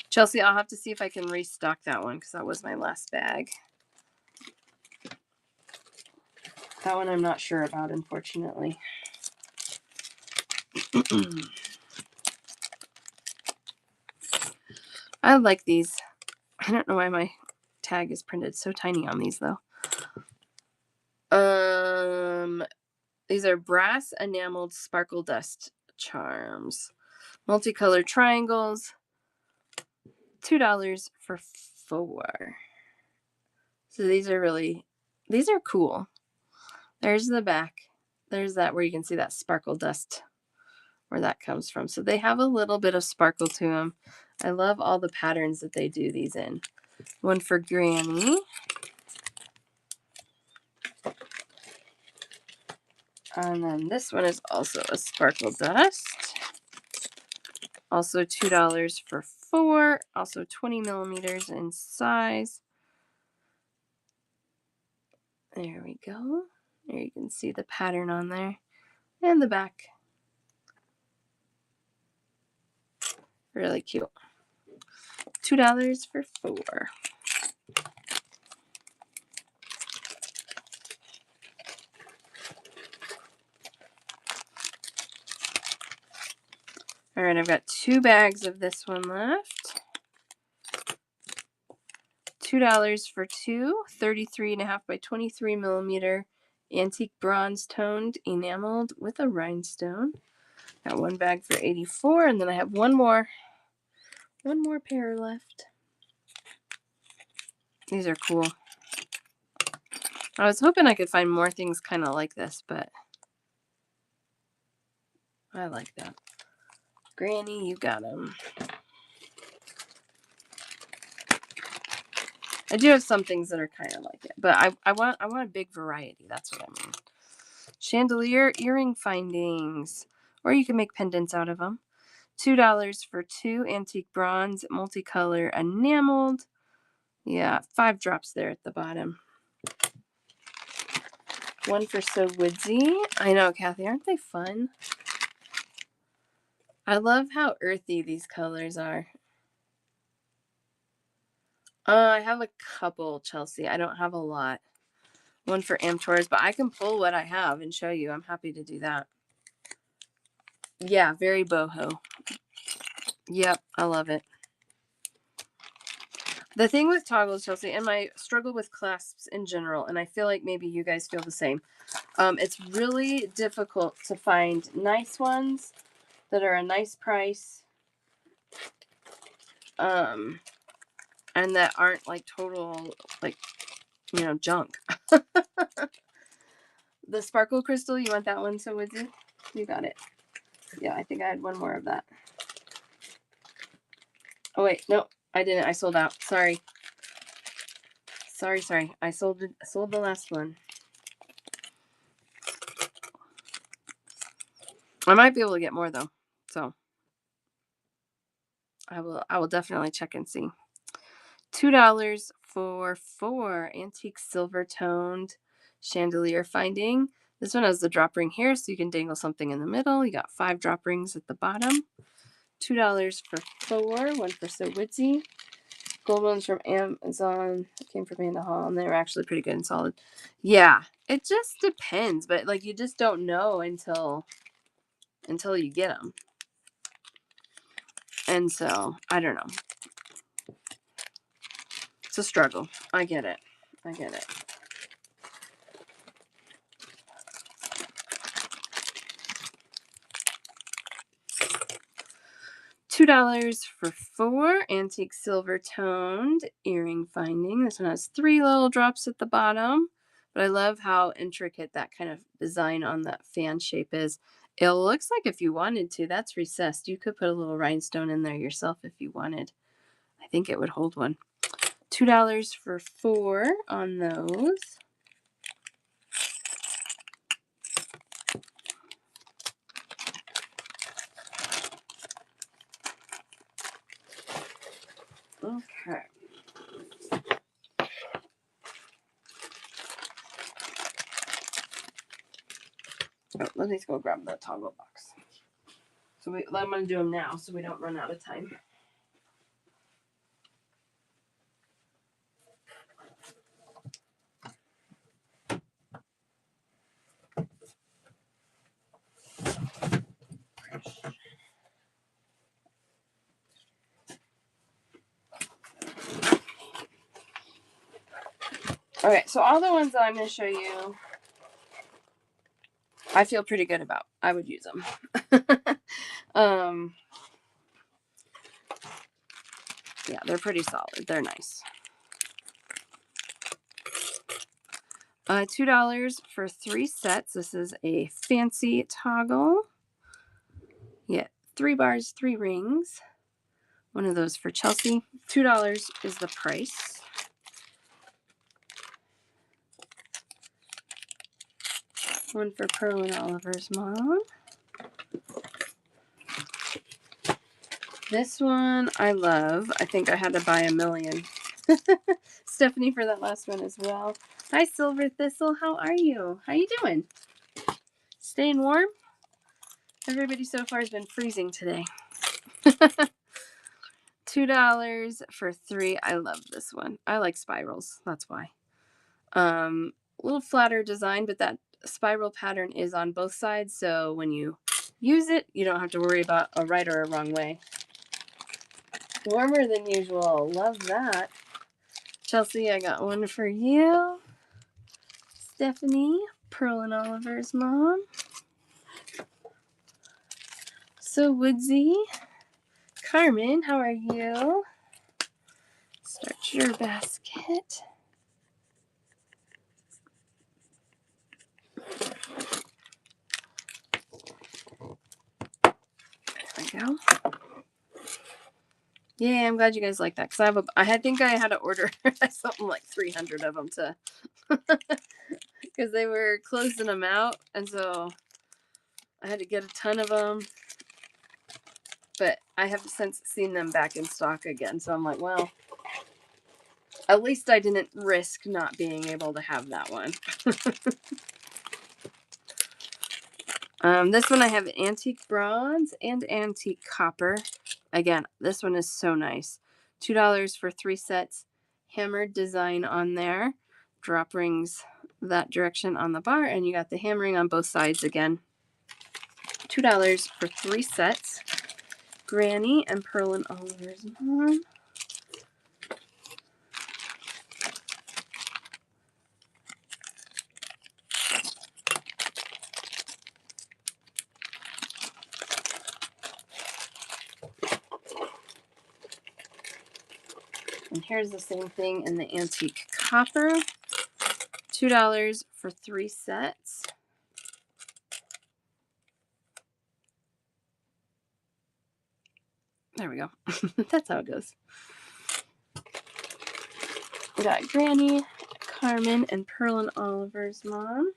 Chelsea, I'll have to see if I can restock that one because that was my last bag. That one I'm not sure about, unfortunately. I like these. I don't know why my tag is printed so tiny on these, though. These are brass enameled sparkle dust charms. Multicolored triangles. $2 for 4. So these are cool. There's the back. There's that where you can see that sparkle dust, where that comes from. So they have a little bit of sparkle to them. I love all the patterns that they do these in. One for Granny. And then this one is also a sparkle dust. Also $2 for 4. Also 20 millimeters in size. There we go. There you can see the pattern on there. And the back. Really cute. $2 for 4. All right, I've got 2 bags of this one left. $2 for 2, 33.5 by 23 millimeter antique bronze toned enameled with a rhinestone. Got 1 bag for 84, and then I have one more pair left. These are cool. I was hoping I could find more things kind of like this, but I like that. Granny, you got them. I do have some things that are kind of like it, but I want a big variety. That's what I mean. Chandelier earring findings, or you can make pendants out of them. $2 for 2 antique bronze multicolor enameled. Yeah, 5 drops there at the bottom. 1 for So Woodsy. I know, Kathy, aren't they fun? I love how earthy these colors are. I have a couple, Chelsea. I don't have a lot. 1 for Amtours, but I can pull what I have and show you. I'm happy to do that. Yeah, very boho. Yep, I love it. The thing with toggles, Chelsea, and my struggle with clasps in general, and I feel like maybe you guys feel the same. It's really difficult to find nice ones that are a nice price, and that aren't like total, like, junk. The sparkle crystal, you want that one, So Woodsy? You got it. Yeah, I think I had one more of that. Oh wait, no, I didn't. I sold out. Sorry. I sold the last one. I might be able to get more though, so I will definitely check and see. $2 for 4 antique silver toned chandelier finding. This one has the drop ring here, so you can dangle something in the middle. You got 5 drop rings at the bottom. $2 for 4. 1 for So Woodsy. Gold ones from Amazon. It came from Amanda Hall, and they were actually pretty good and solid. Yeah, it just depends, but like you just don't know until you get them. And so, I don't know. It's a struggle. I get it. $2 for 4 antique silver toned earring finding. This one has 3 little drops at the bottom, but I love how intricate that kind of design on that fan shape is. It looks like if you wanted to, that's recessed. You could put a little rhinestone in there yourself if you wanted. I think it would hold one. $2 for 4 on those. Okay. Oh, let me go grab the toggle box. So I'm going to do them now so we don't run out of time. Okay, so all the ones that I'm going to show you, I feel pretty good about. I would use them. Yeah, they're pretty solid. They're nice. $2 for 3 sets. This is a fancy toggle. Yeah, 3 bars, 3 rings. One of those for Chelsea. $2 is the price. One for Pearl and Oliver's mom. This one I love. I think I had to buy a million. Stephanie for that last one as well. Hi, Silver Thistle. How are you? How you doing? Staying warm? Everybody so far has been freezing today. $2 for 3. I love this one. I like spirals. That's why. A little flatter design, but that spiral pattern is on both sides. So when you use it, you don't have to worry about a right or a wrong way. Warmer than usual. Love that. Chelsea, I got one for you. Stephanie, Pearl and Oliver's mom. So Woodsy. Carmen, how are you? Start your basket. There we go. Yeah, I'm glad you guys like that because I think I had to order something like 300 of them to because they were closing them out, and so I had to get a ton of them. But I have since seen them back in stock again, so I'm like, well, at least I didn't risk not being able to have that one. This one I have antique bronze and antique copper. Again, this one is so nice. $2 for 3 sets. Hammered design on there. Drop rings that direction on the bar, and you got the hammering on both sides again. $2 for 3 sets. Granny and Pearl and Oliver's mom. And here's the same thing in the antique copper. $2 for 3 sets. There we go. That's how it goes. We got Granny, Carmen, and Pearl and Oliver's mom.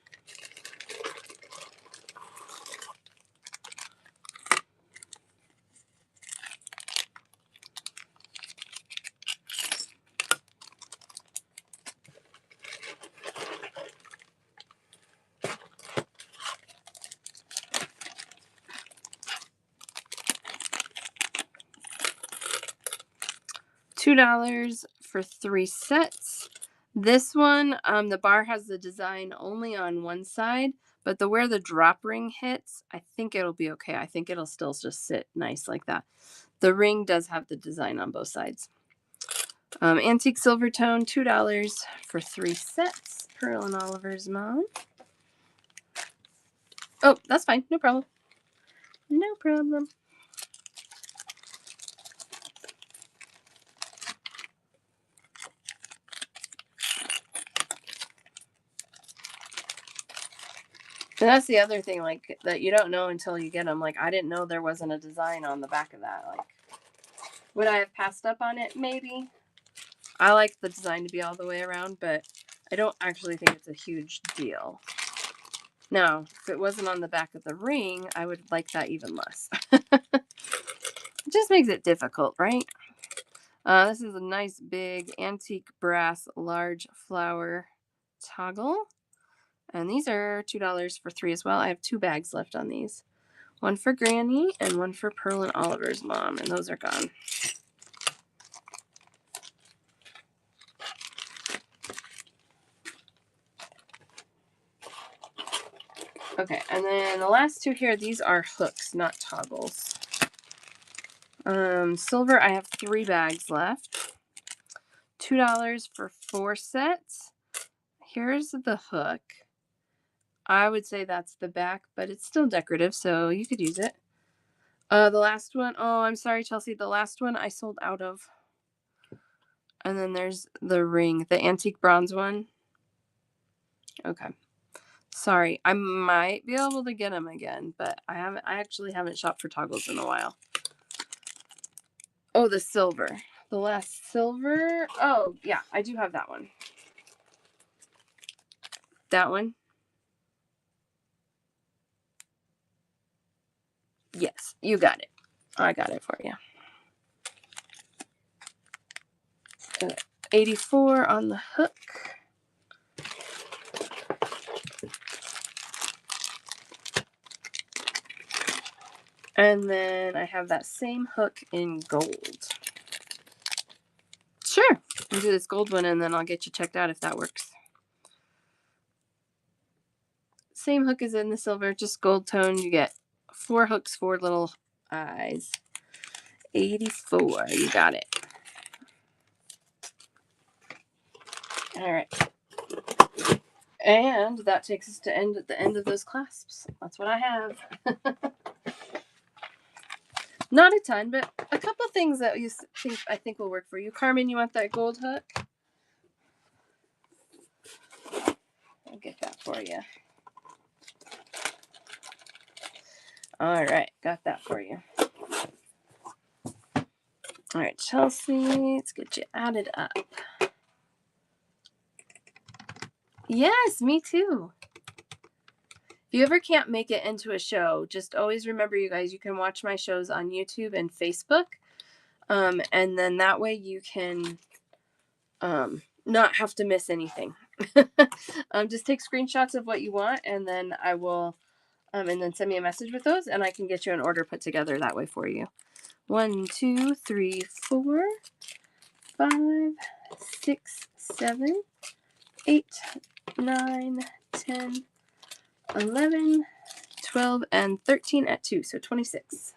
$2 for 3 sets. This one, the bar has the design only on one side, but where the drop ring hits, I think it'll be okay. I think it'll still just sit nice like that. The ring does have the design on both sides. Antique silver tone, $2 for 3 sets. Pearl and Oliver's mom. Oh, that's fine. No problem. No problem. And that's the other thing, like, that you don't know until you get them. Like, I didn't know there wasn't a design on the back of that. Like, would I have passed up on it? Maybe. I like the design to be all the way around, but I don't actually think it's a huge deal. Now, if it wasn't on the back of the ring, I would like that even less. It just makes it difficult, right? This is a nice big antique brass large flower toggle. And these are $2 for 3 as well. I have 2 bags left on these. One for Granny and one for Pearl and Oliver's mom. And those are gone. Okay, and then the last 2 here, these are hooks, not toggles. Silver, I have 3 bags left. $2 for 4 sets. Here's the hook. I would say that's the back, but it's still decorative, so you could use it. The last one, oh, I'm sorry, Chelsea. The last one I sold out of. And then there's the ring, the antique bronze one. Okay. Sorry, I might be able to get them again, but I actually haven't shopped for toggles in a while. Oh, the silver. The last silver. Oh, yeah, I do have that one. That one? Yes, you got it. I got it for you. 84 on the hook. And then I have that same hook in gold. Sure. I'll do this gold one and then I'll get you checked out if that works. Same hook as in the silver, just gold tone. You get 4 hooks, 4 little eyes. 84. You got it. All right. And that takes us to the end of those clasps. That's what I have. Not a ton, but a couple things that I think will work for you. Carmen, you want that gold hook? I'll get that for you. All right, got that for you. All right, Chelsea, let's get you added up. Yes, me too. If you ever can't make it into a show, just always remember, you guys, you can watch my shows on YouTube and Facebook. And then that way you can not have to miss anything. Just take screenshots of what you want, and then I will, and then send me a message with those, and I can get you an order put together that way for you. 1, 2, 3, 4, 5, 6, 7, 8, 9, 10, 11, 12, and 13 at 2, so 26.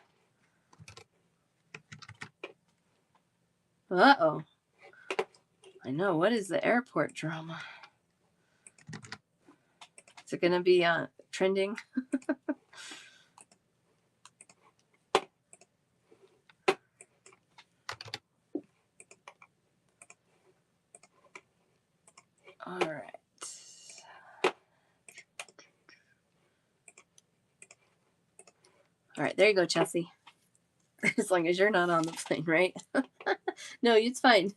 Uh-oh. I know. What is the airport drama? Is it going to be trending? All right. All right, there you go, Chelsea. As long as you're not on the plane, right? No, it's fine.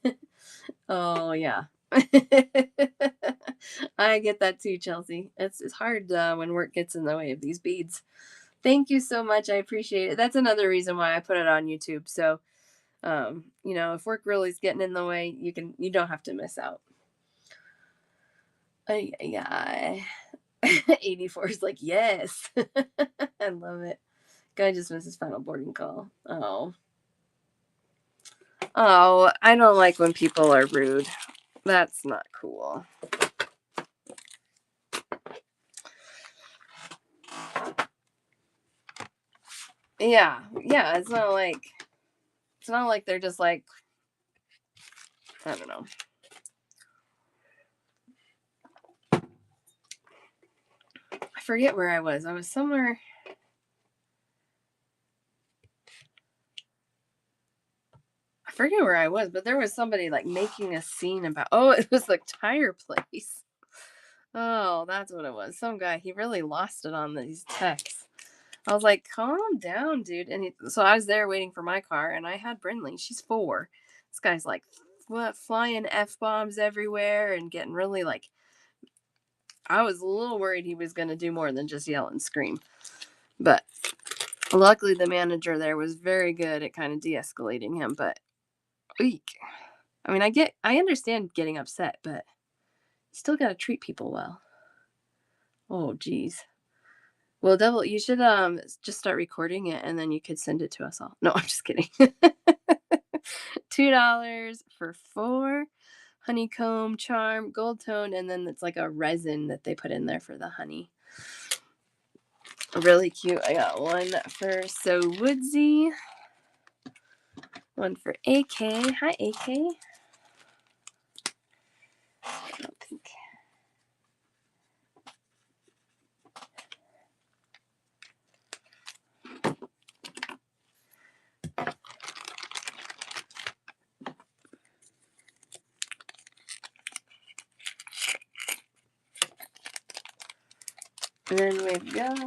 Oh, yeah. I get that too, Chelsea. It's hard when work gets in the way of these beads. Thank you so much. I appreciate it. That's another reason why I put it on YouTube. So, you know, if work really is getting in the way, you don't have to miss out. Yeah. 84 is like, yes. I love it. Guy just missed his final boarding call. Oh, I don't like when people are rude. That's not cool. Yeah, it's not like they're just like, I don't know. I forget where I was. I was somewhere. I forget where I was, but there was somebody like making a scene about, it was like tire place. Oh, that's what it was. Some guy, he really lost it on these texts. I was like, calm down, dude. And so I was there waiting for my car, and I had Brinley. She's 4. This guy's like, what, flying F-bombs everywhere and getting really like, I was a little worried he was going to do more than just yell and scream. But luckily the manager there was very good at kind of de-escalating him. But, eek. I mean, I understand getting upset, but you still got to treat people well. Oh, geez. Well, Devil, you should just start recording it, and then you could send it to us all. No, I'm just kidding. $2 for 4 honeycomb charm, gold tone, and then it's like a resin that they put in there for the honey. Really cute. I got one for So Woodsy, one for AK. Hi, AK. I don't think. And then we've got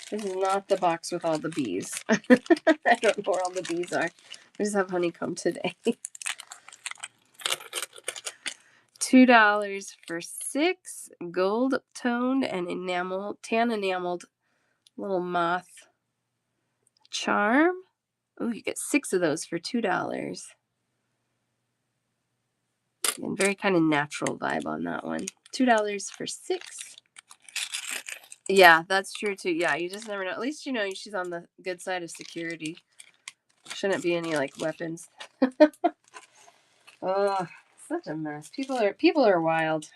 This is not the box with all the bees. I don't know where all the bees are. We just have honeycomb today. $2 for 6 gold toned and tan enameled little moth charm. Oh, you get 6 of those for $2. And very kind of natural vibe on that one. $2 for 6. Yeah, that's true too. Yeah, you just never know. At least you know she's on the good side of security. Shouldn't be any like weapons. Oh, such a mess. People are wild.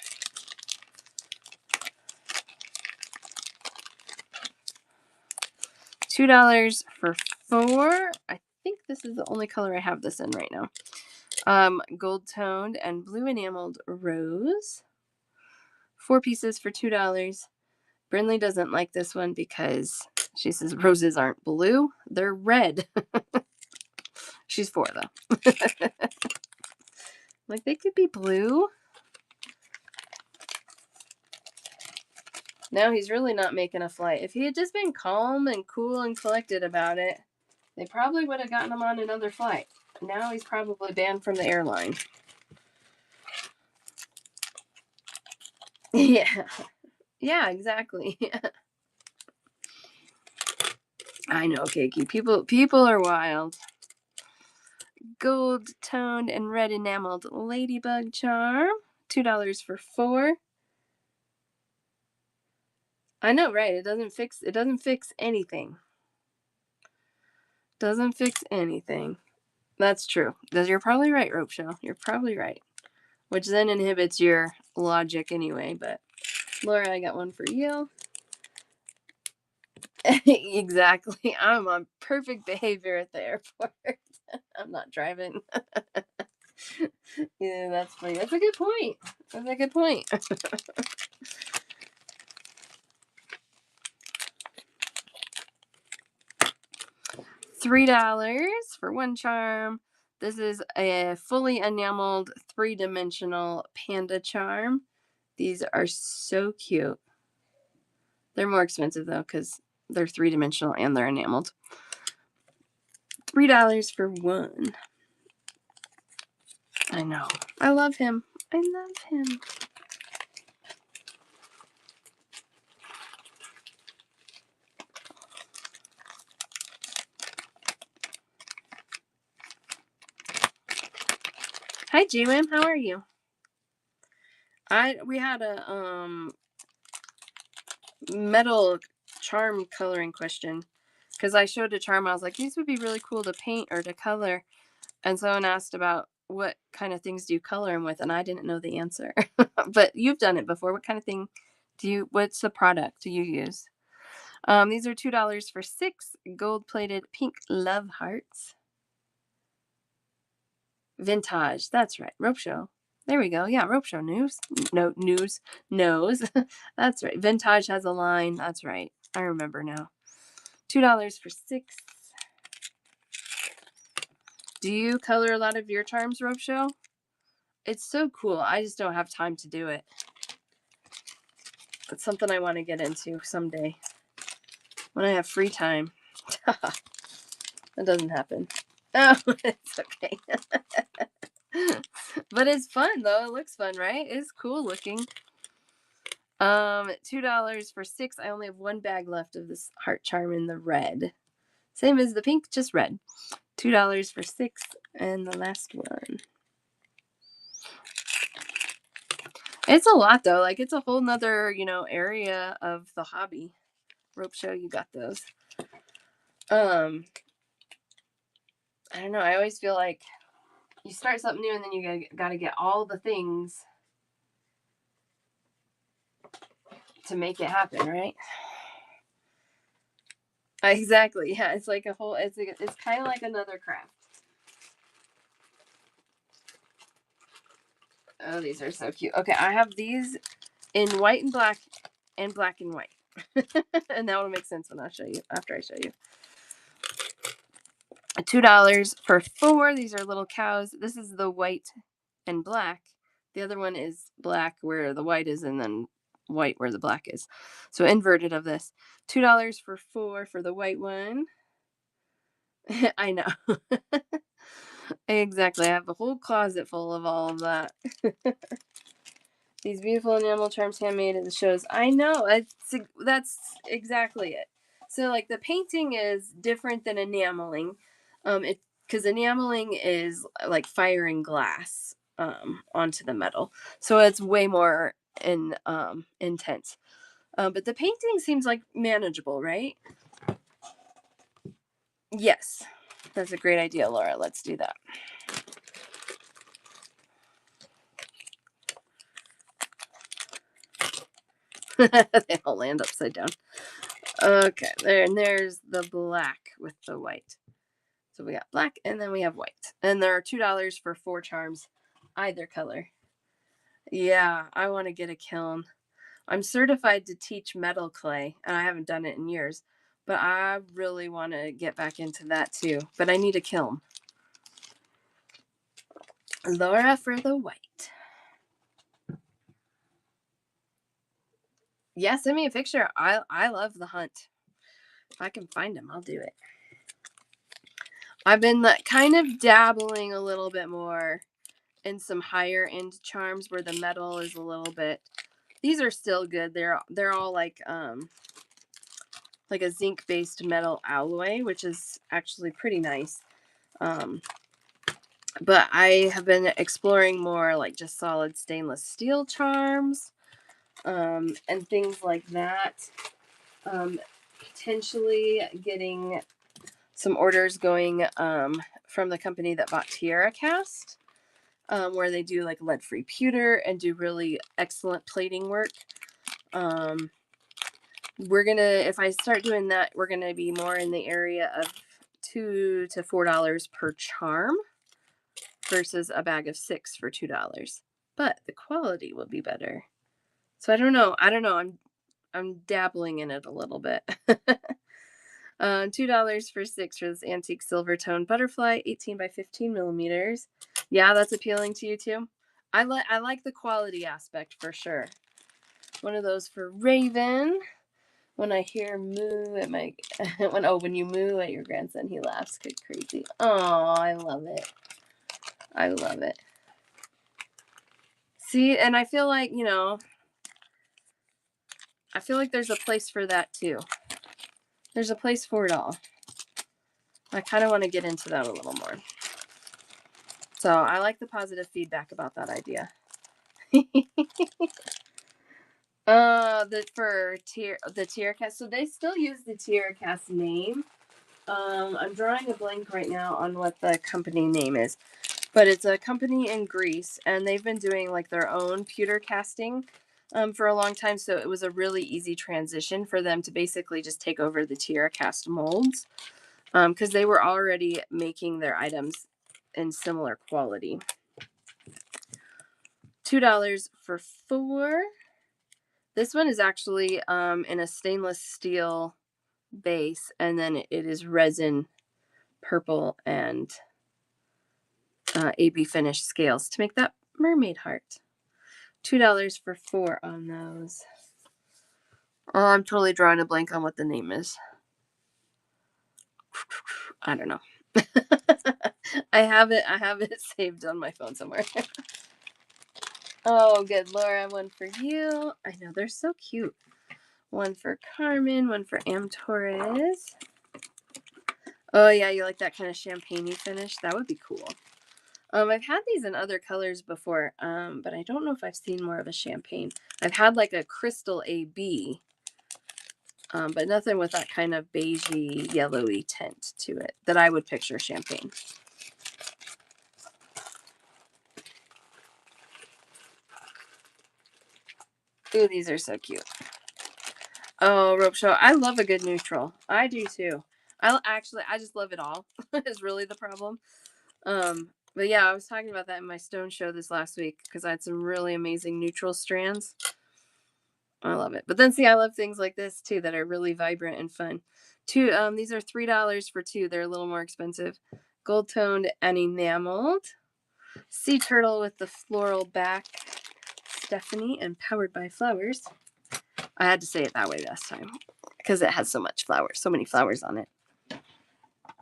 $2 for 4. I think this is the only color I have this in right now. Gold toned and blue enameled rose. 4 pieces for $2. Brinley doesn't like this one because she says roses aren't blue, they're red. She's 4 though. Like they could be blue. Now he's really not making a flight. If he had just been calm and cool and collected about it, they probably would have gotten him on another flight. Now he's probably banned from the airline. Yeah. Yeah, exactly. I know, Keiki. People are wild. Gold toned and red enameled ladybug charm. $2 for 4. I know, right? It doesn't fix anything. Doesn't fix anything. That's true. You're probably right, Rope Show. You're probably right. Which then inhibits your logic anyway, but Laura, I got one for you. Exactly. I'm on perfect behavior at the airport. I'm not driving. Yeah, that's funny. That's a good point. That's a good point. $3 for 1 charm. This is a fully enameled 3-dimensional panda charm. These are so cute. They're more expensive though because they're 3-dimensional and they're enameled. $3 for 1. I know. I love him. I love him. Hi, G-Wim. How are you? We had a metal charm coloring question because I showed a charm. I was like, these would be really cool to paint or to color. And someone asked about what kind of things do you color them with, and I didn't know the answer. But you've done it before. What kind of thing what's the product do you use? These are $2 for 6 gold-plated pink love hearts. Vintage. That's right. Rope Show. There we go. Yeah, Rope Show news. No news knows. That's right. Vintage has a line. That's right. I remember now. $2 for 6. Do you color a lot of your charms, Rope Show? It's so cool. I just don't have time to do it. It's something I want to get into someday when I have free time. That doesn't happen. Oh, it's okay. But it's fun though. It looks fun, right? It's cool looking. $2 for 6. I only have 1 bag left of this heart charm in the red. Same as the pink, just red. $2 for 6, and the last one. It's a lot though. Like it's a whole nother, area of the hobby. Rope Show, you got those. I don't know. I always feel like you start something new and then you gotta get all the things to make it happen, right? Exactly. Yeah, it's like it's kind of like another craft. Oh, these are so cute. Okay, I have these in white and black and black and white. And that will make sense when after I show you. $2 for 4. These are little cows. This is the white and black. The other one is black where the white is and then white where the black is. So inverted of this. $2 for 4 for the white one. I know. Exactly. I have a whole closet full of all of that. These beautiful enamel charms handmade in the shows. I know. That's exactly it. So like the painting is different than enameling. Because enameling is like firing glass onto the metal. So it's way more intense. But the painting seems like manageable, right? Yes. That's a great idea, Laura. Let's do that. They all land upside down. Okay, there's the black with the white. So we got black and then we have white. And there are $2 for 4 charms, either color. Yeah, I want to get a kiln. I'm certified to teach metal clay, and I haven't done it in years. But I really want to get back into that too. But I need a kiln. Laura for the white. Yeah, send me a picture. I love the hunt. If I can find them, I'll do it. I've been kind of dabbling a little bit more in some higher end charms where the metal is a little bit. These are still good. They're all like a zinc based metal alloy, which is actually pretty nice. But I have been exploring more like just solid stainless steel charms and things like that. Potentially getting some orders going from the company that bought Tierra Cast, where they do like lead-free pewter and do really excellent plating work. If I start doing that, we're gonna be more in the area of $2 to $4 per charm versus a bag of 6 for $2. But the quality will be better. So I don't know. I'm dabbling in it a little bit. $2 for 6 for this antique silver tone butterfly, 18 by 15 millimeters. Yeah, that's appealing to you too. I like the quality aspect for sure. One of those for Raven. When I hear moo at my when you moo at your grandson, he laughs crazy. Oh, I love it. I love it. See, and I feel like, I feel like there's a place for that too. There's a place for it all. I kind of want to get into that a little more. So I like the positive feedback about that idea. The Tierra Cast. So they still use the Tierra Cast name. I'm drawing a blank right now on what the company name is, but it's a company in Greece, and they've been doing like their own pewter casting for a long time. So it was a really easy transition for them to basically just take over the Tierra Cast molds because they were already making their items in similar quality. $2 for 4. This one is actually in a stainless steel base, and then it is resin purple and AB finish scales to make that mermaid heart. $2 for 4 on those. Oh, I'm totally drawing a blank on what the name is. I don't know. I have it saved on my phone somewhere. Oh, good. Laura, one for you. I know, they're so cute. One for Carmen, one for Am Torres. Oh, yeah, you like that kind of champagne-y finish? That would be cool. I've had these in other colors before, but I don't know if I've seen more of a champagne. I've had like a crystal AB, but nothing with that kind of beigey, yellowy tint to it that I would picture champagne. Ooh, these are so cute. Oh, rope show. I love a good neutral. I do too. I just love it all. Is really the problem. But yeah, I was talking about that in my stone show this last week because I had some really amazing neutral strands. I love it. But then see, I love things like this too that are really vibrant and fun. These are $3 for 2. They're a little more expensive. Gold toned and enameled. Sea turtle with the floral back. Stephanie and powered by flowers. I had to say it that way this time because it has so many flowers on it.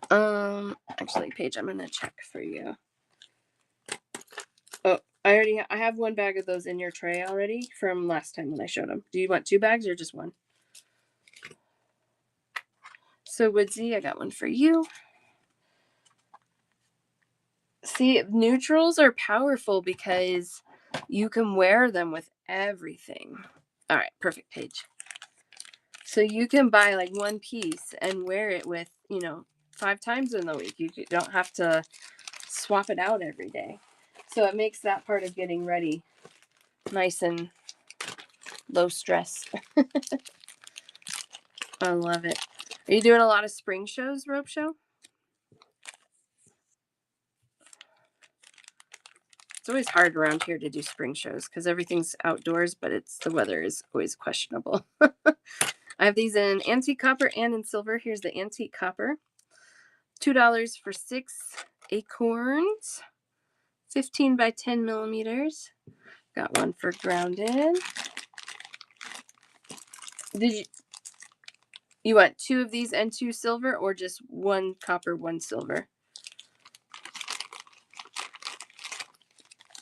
Actually, Paige, I'm gonna check for you. Oh, I have one bag of those in your tray already from last time when I showed them. Do you want 2 bags or just one? So Woodsy, I got one for you. See, neutrals are powerful because you can wear them with everything. All right, perfect, Paige. So you can buy like one piece and wear it with, 5 times in the week. You don't have to swap it out every day. So it makes that part of getting ready nice and low stress. I love it. Are you doing a lot of spring shows, Rope Show? It's always hard around here to do spring shows because everything's outdoors, but the weather is always questionable. I have these in antique copper and in silver. Here's the antique copper. $2 for 6 acorns. 15 by 10 millimeters. Got one for grounded. You want 2 of these and 2 silver, or just 1 copper, 1 silver?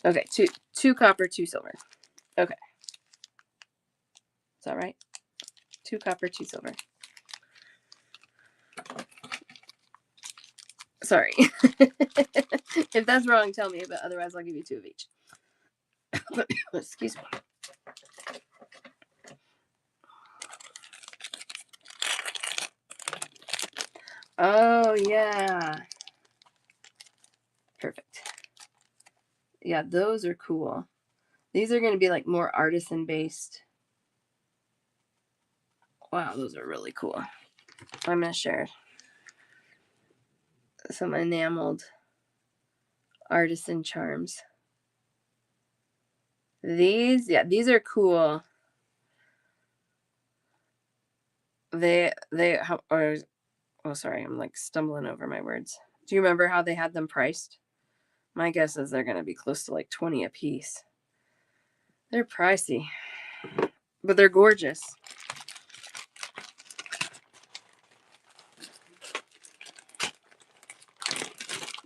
Okay, two copper, 2 silver. Okay. Is that right? 2 copper, 2 silver. Sorry. If that's wrong, tell me, but otherwise I'll give you 2 of each. Excuse me. Oh, yeah. Perfect. Yeah, those are cool. These are going to be like more artisan based. Wow, those are really cool. I'm going to share some enameled artisan charms. These are cool. Sorry, I'm like stumbling over my words. Do you remember how they had them priced? My guess is they're going to be close to like 20 a piece. They're pricey, but they're gorgeous.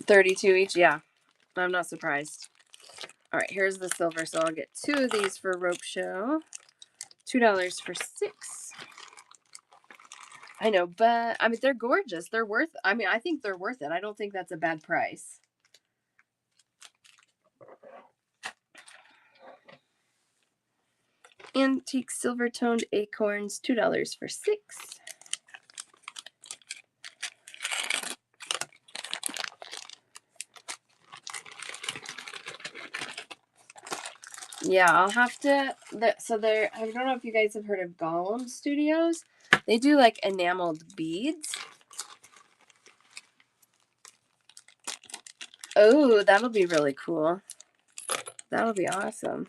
$32 each, yeah. I'm not surprised. All right, here's the silver, so I'll get 2 of these for Rope Show. $2 for 6. I know, but I mean, they're gorgeous. I think they're worth it. I don't think that's a bad price. Antique silver toned acorns, $2 for 6. Yeah, I'll have to. So I don't know if you guys have heard of Gollum Studios. They do like enameled beads. Oh, that'll be really cool. That'll be awesome.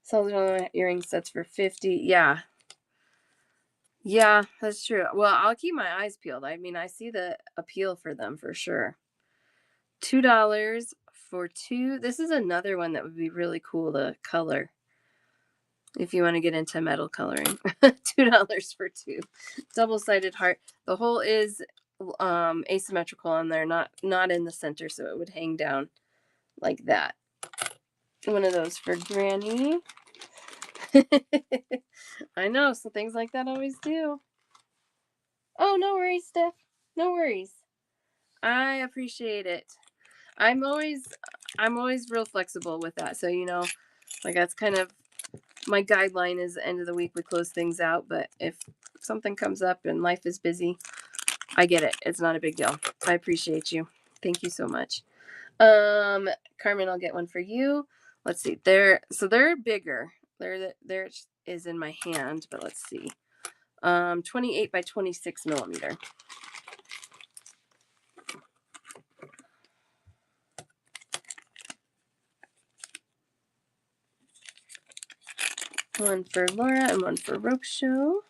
Sells earring sets for 50. Yeah. Yeah, that's true. Well, I'll keep my eyes peeled. I mean, I see the appeal for them for sure. $2 for 2. This is another one that would be really cool to color if you want to get into metal coloring. $2 for 2. Double-sided heart. The hole is asymmetrical and they're not in the center, so it would hang down like that. One of those for Granny. I know, so things like that always do. Oh, no worries, Steph. No worries. I appreciate it. I'm always real flexible with that. So, like that's kind of my guideline is the end of the week we close things out. But if something comes up and life is busy, I get it. It's not a big deal. I appreciate you. Thank you so much. Carmen, I'll get one for you. Let's see. They're bigger. There is in my hand, but let's see. 28 by 26 millimeter. One for Laura and one for Rope Show.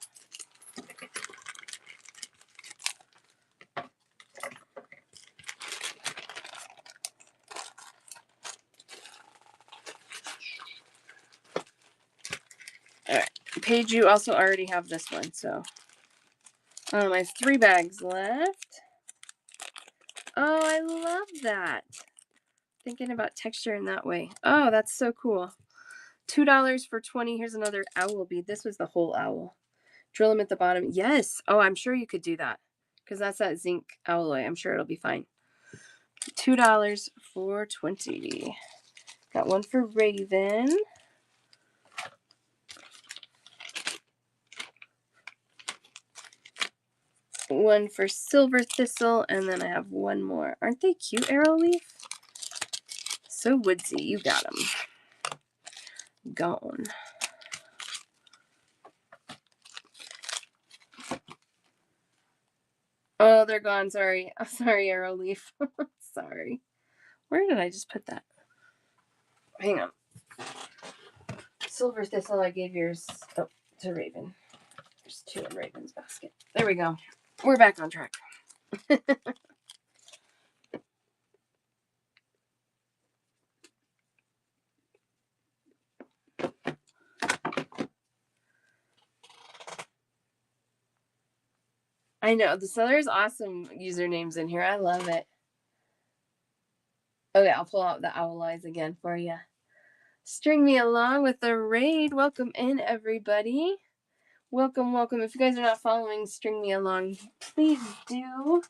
All right. Paige, you also already have this one, so. I have 3 bags left. Oh, I love that. Thinking about texture in that way. Oh, that's so cool. $2 for 20. Here's another owl bead. This was the whole owl. Drill them at the bottom. Yes. Oh, I'm sure you could do that because that's that zinc alloy. I'm sure it'll be fine. $2 for 20. Got one for Raven. One for Silver Thistle, and then I have one more. Aren't they cute, Arrow Leaf? So woodsy. You got them. Gone. Oh, they're gone. Sorry. I'm sorry, Arrow Leaf. Sorry. Where did I just put that? Hang on. Silver Thistle, I gave yours to Raven. There's 2 in Raven's basket. There we go. We're back on track. I know. So there's awesome usernames in here. I love it. Okay, I'll pull out the owl eyes again for you. String me along with the raid. Welcome in, everybody. Welcome, welcome. If you guys are not following String Me Along, please do.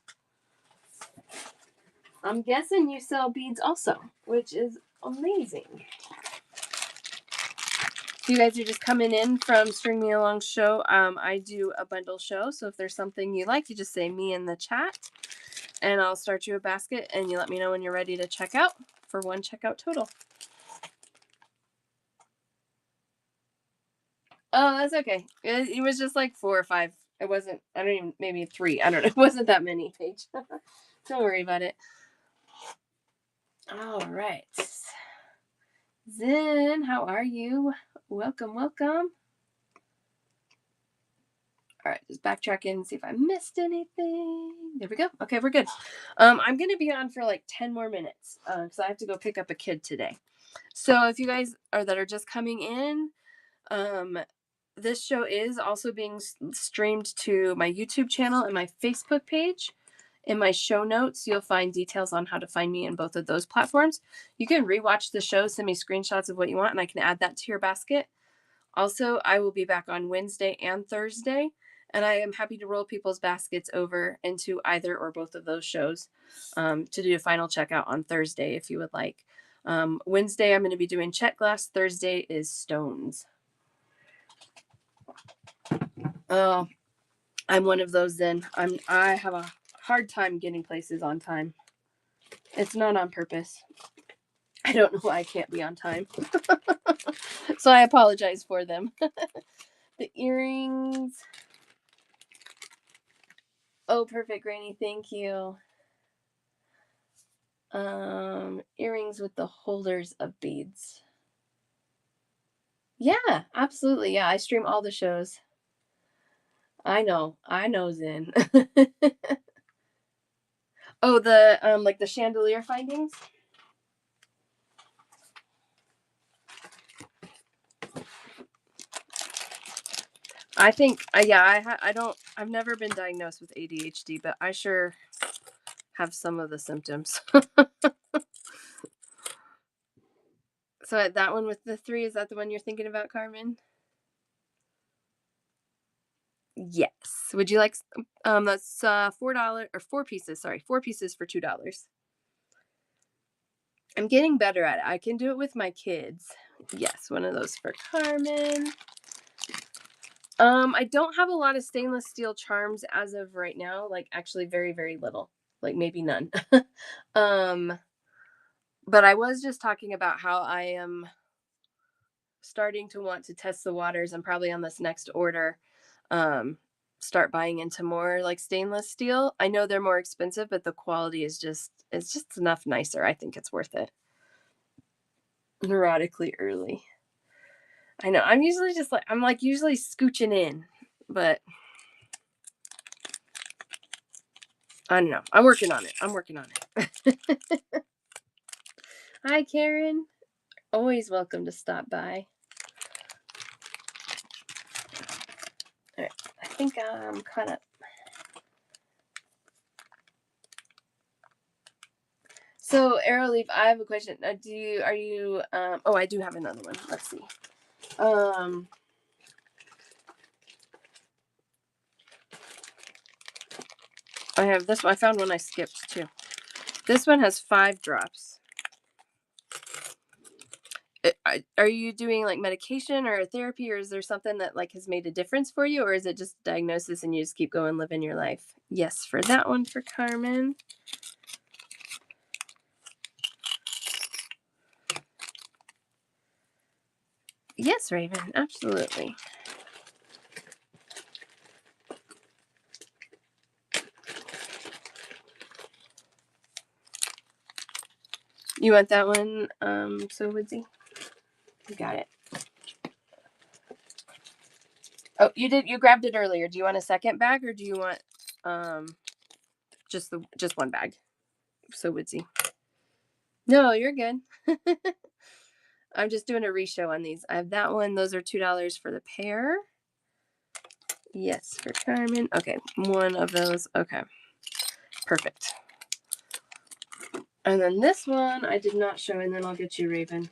I'm guessing you sell beads also, which is amazing. If you guys are just coming in from String Me Along's show, I do a bundle show. So if there's something you like, you just say me in the chat, and I'll start you a basket, and you let me know when you're ready to check out for 1 checkout total. Oh, that's okay. It was just like 4 or 5. It wasn't, I don't even, maybe 3. I don't know. It wasn't that many, Paige. Don't worry about it. All right. Zen, how are you? Welcome, welcome. All right, just backtrack in and see if I missed anything. There we go. Okay, we're good. I'm going to be on for like 10 more minutes because I have to go pick up a kid today. So if you guys are just coming in, this show is also being streamed to my YouTube channel and my Facebook page. In my show notes, you'll find details on how to find me in both of those platforms. You can rewatch the show, send me screenshots of what you want, and I can add that to your basket. Also, I will be back on Wednesday and Thursday, and I am happy to roll people's baskets over into either or both of those shows to do a final checkout on Thursday if you would like. Wednesday, I'm going to be doing check glass. Thursday is stones. Oh, I'm one of those then. I have a hard time getting places on time. It's not on purpose. I don't know why I can't be on time. So I apologize for them. The earrings. Oh, perfect, Granny. Thank you. Earrings with the holders of beads. Yeah, absolutely. Yeah, I stream all the shows. I know, Zen. Oh, the like the chandelier findings. I think, yeah, I've never been diagnosed with ADHD, but I sure have some of the symptoms. So that one with the 3, is that the one you're thinking about, Carmen? Yes. Would you like, that's $4 or 4 pieces. Sorry, 4 pieces for $2. I'm getting better at it. I can do it with my kids. Yes, one of those for Carmen. I don't have a lot of stainless steel charms as of right now. Like actually very, very little. Like maybe none. But I was just talking about how I am starting to want to test the waters and probably on this next order, start buying into more like stainless steel. I know they're more expensive, but the quality is just enough nicer. I think it's worth it. Neurotically early. I know. I'm usually usually scooching in, but I don't know. I'm working on it. Hi, Karen. Always welcome to stop by. think I'm caught up. So Arrowleaf, I have a question. I do have another one. Let's see. I have this one. I found one I skipped too. This one has 5 drops. Are you doing like medication or therapy, or is there something that like has made a difference for you, or is it just diagnosis and you just keep going living your life? Yes, for that one for Carmen. Yes, Raven, absolutely. You want that one, so Woodsy? You got it. Oh, you grabbed it earlier. Do you want a second bag, or do you want just one bag? So Woodsy. No, you're good. I'm just doing a reshow on these. I have that one. Those are $2 for the pair. Yes, for Carmen. Okay, one of those. Okay, perfect. And then this one I did not show, and then I'll get you, Raven.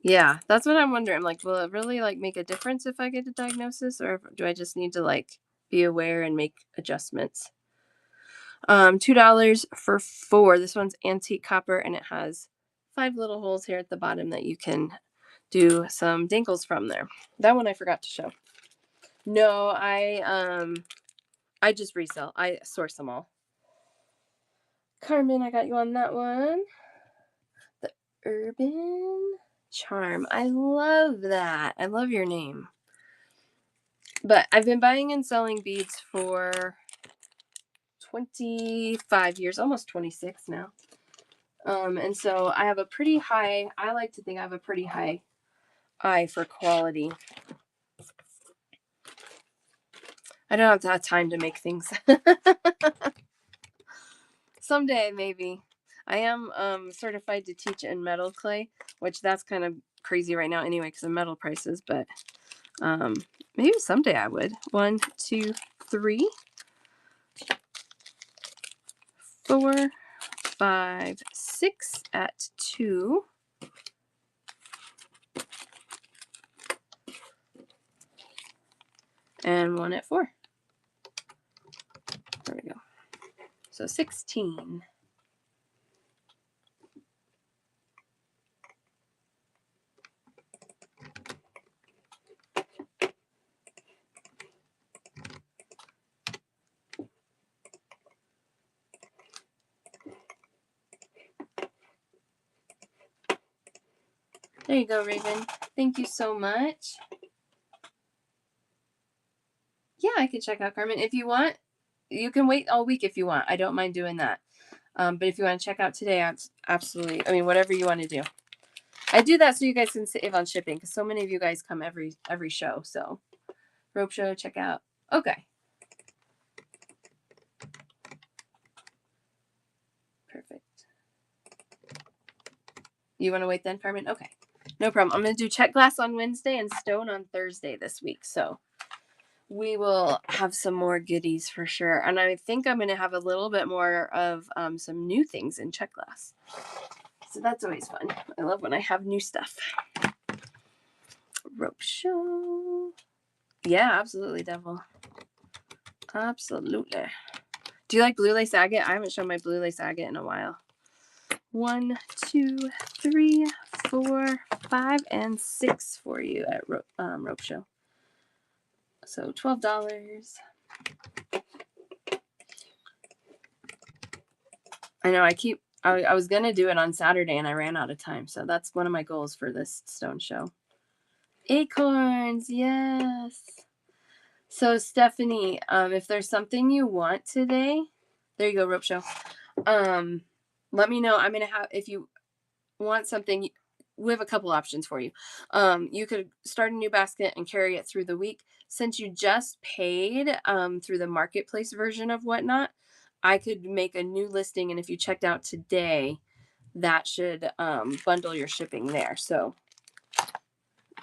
Yeah, that's what I'm wondering. Like, will it really like make a difference if I get a diagnosis, or do I just need to like be aware and make adjustments? $2 for 4. This one's antique copper, and it has 5 little holes here at the bottom that you can do some dangles from there. That one I forgot to show. No, I just resell. I source them all. Carmen, I got you on that one. The Urban Charm. I love that. I love your name. But I've been buying and selling beads for 25 years, almost 26 now. And so I have a pretty high, I like to think I have a pretty high eye for quality. I don't have time to make things. Someday, maybe. I am certified to teach in metal clay, which that's kind of crazy right now anyway because of metal prices, but maybe someday I would. 1, 2, 3, 4, 5, 6 at 2. And 1 at 4. There we go. So 16. There you go, Raven. Thank you so much. Yeah, I can check out Carmen. If you want, you can wait all week if you want. I don't mind doing that. But if you want to check out today, absolutely. I mean, whatever you want to do. I do that so you guys can save on shipping because so many of you guys come every show. So, rope show, check out. Okay. Perfect. You want to wait then, Carmen? Okay. No problem. I'm going to do check glass on Wednesday and stone on Thursday this week. So we will have some more goodies for sure. And I think I'm going to have a little bit more of some new things in check glass. So that's always fun. I love when I have new stuff. Rope show. Yeah, absolutely, Devil. Absolutely. Do you like blue lace agate? I haven't shown my blue lace agate in a while. 1, 2, 3, 4, 5, and 6 for you at rope show. So $12. I know I was gonna do it on Saturday and I ran out of time, so that's one of my goals for this stone show. Acorns, yes. So Stephanie, if there's something you want today, there you go, rope show. Let me know. I'm gonna have, if you want something, we have a couple options for you. You could start a new basket and carry it through the week. Since you just paid through the marketplace version of Whatnot, I could make a new listing, and if you checked out today, that should bundle your shipping there. So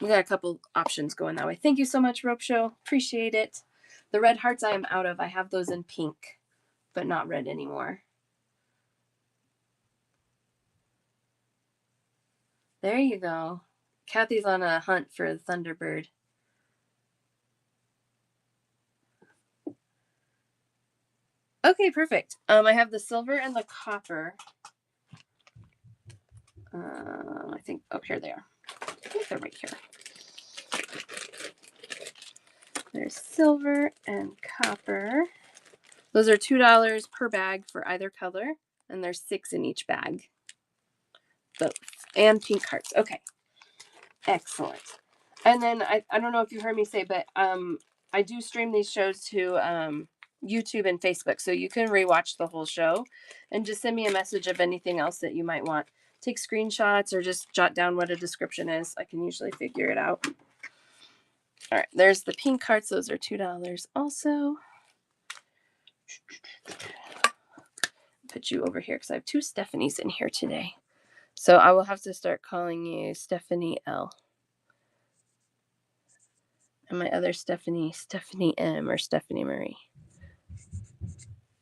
We got a couple options going that way. Thank you so much, Rope Show. Appreciate it. The red hearts I am out of. I have those in pink, but not red anymore. There you go. Kathy's on a hunt for the Thunderbird. Okay, perfect. I have the silver and the copper. I think, oh, here they are. I think they're right here. There's silver and copper. Those are $2 per bag for either color, and there's 6 in each bag. Both. And pink hearts. Okay. Excellent. And then I don't know if you heard me say, but I do stream these shows to YouTube and Facebook, so you can rewatch the whole show and just send me a message of anything else that you might want. Take screenshots or just jot down what a description is. I can usually figure it out. All right, there's the pink hearts. Those are $2 also. Put you over here because I have 2 Stephanies in here today. So I will have to start calling you Stephanie L. And my other Stephanie M or Stephanie Marie.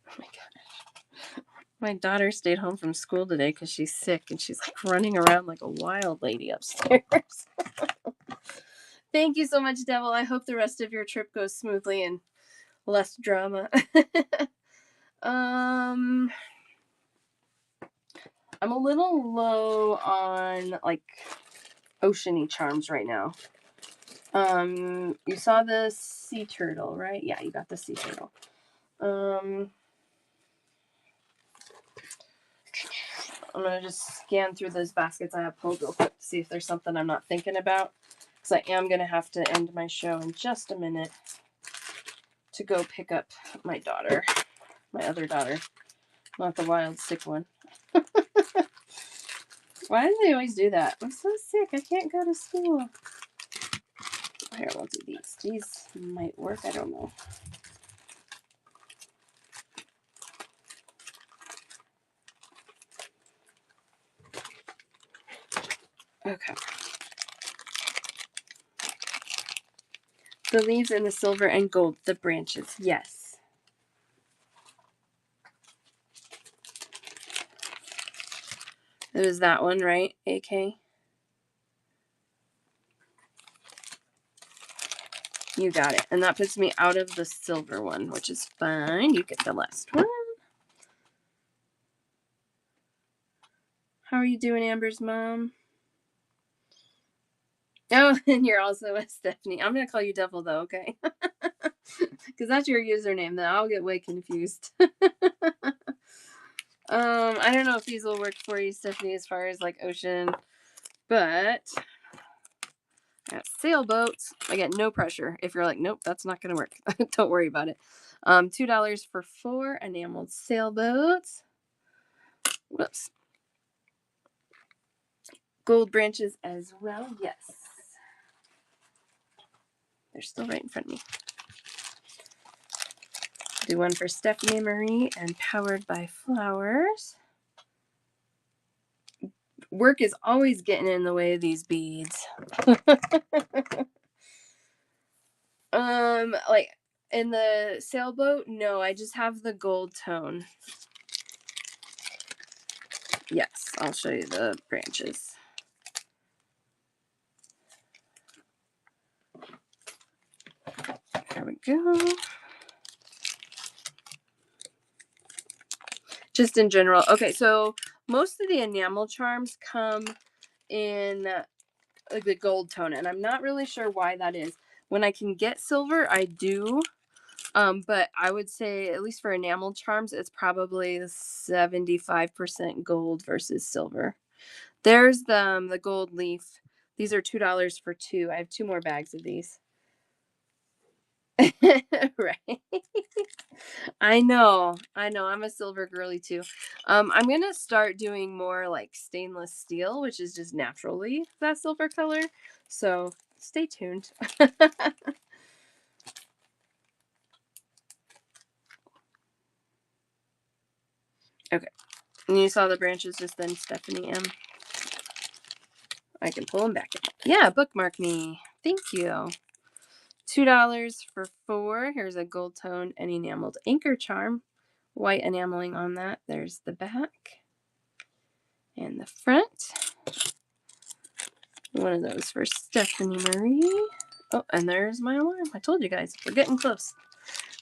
Oh my gosh. My daughter stayed home from school today because she's sick and she's like running around like a wild lady upstairs. Thank you so much, Devil. I hope the rest of your trip goes smoothly and less drama. I'm a little low on like oceany charms right now. You saw the sea turtle, right? Yeah, you got the sea turtle. I'm gonna just scan through those baskets I have pulled real quick to see if there's something I'm not thinking about, because I am gonna have to end my show in just a minute to go pick up my daughter, my other daughter, not the wild sick one. Why do they always do that? I'm so sick, I can't go to school. Here, we'll do these. These might work, I don't know. Okay. The leaves and the silver and gold, the branches, yes. It was that one, right, AK? You got it. And that puts me out of the silver one, which is fine. You get the last one. How are you doing, Amber's mom? Oh, and you're also a Stephanie. I'm going to call you Devil, though, okay? Because that's your username. Then I'll get way confused. I don't know if these will work for you, Stephanie, as far as like ocean, but I got sailboats. I get no pressure. If you're like, nope, that's not going to work. Don't worry about it. $2 for 4 enameled sailboats. Whoops. Gold branches as well. Yes. They're still right in front of me. Do one for Stephanie Marie and Powered by Flowers. Work is always getting in the way of these beads. Like in the sailboat, no, I just have the gold tone. Yes, I'll show you the branches. There we go. Just in general. Okay, so most of the enamel charms come in like the gold tone, and I'm not really sure why that is. When I can get silver, I do. But I would say, at least for enamel charms, it's probably 75% gold versus silver. There's the gold leaf. These are $2 for 2. I have 2 more bags of these. Right. I know. I'm a silver girly too. I'm gonna start doing more like stainless steel, which is just naturally that silver color. So stay tuned. Okay. And you saw the branches just then, Stephanie M. I can pull them back. Yeah, bookmark me. Thank you. $2 for 4. Here's a gold tone and enameled anchor charm. White enameling on that. There's the back and the front. One of those for Stephanie Marie. Oh, and there's my alarm. I told you guys, we're getting close.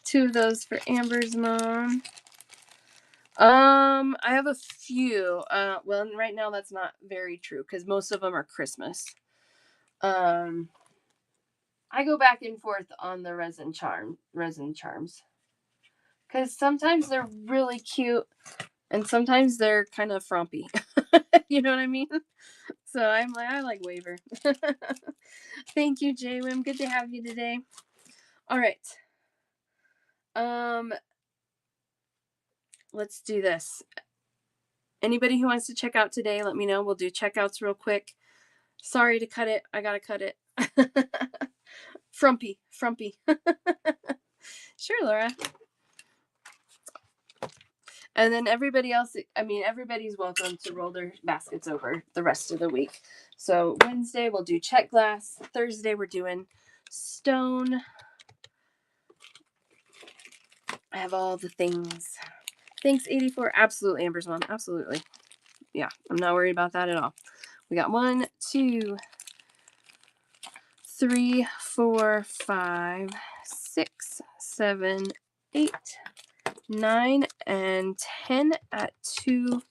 2 of those for Amber's mom. I have a few. Well, right now that's not very true because most of them are Christmas. I go back and forth on the resin charms. Because sometimes they're really cute and sometimes they're kind of frumpy. You know what I mean? So I'm like, I like Waver. Thank you, J-Wim. Good to have you today. All right. Let's do this. Anybody who wants to check out today, let me know. We'll do checkouts real quick. Sorry to cut it. I gotta cut it. Frumpy. Sure, Laura. And then everybody else, everybody's welcome to roll their baskets over the rest of the week. So Wednesday, we'll do check glass. Thursday, we're doing stone. I have all the things. Thanks, 84. Absolutely, Amber's mom. Absolutely. Yeah, I'm not worried about that at all. We got 1, 2, 3, 4, 5, 6, 7, 8, 9, and 10 at 2,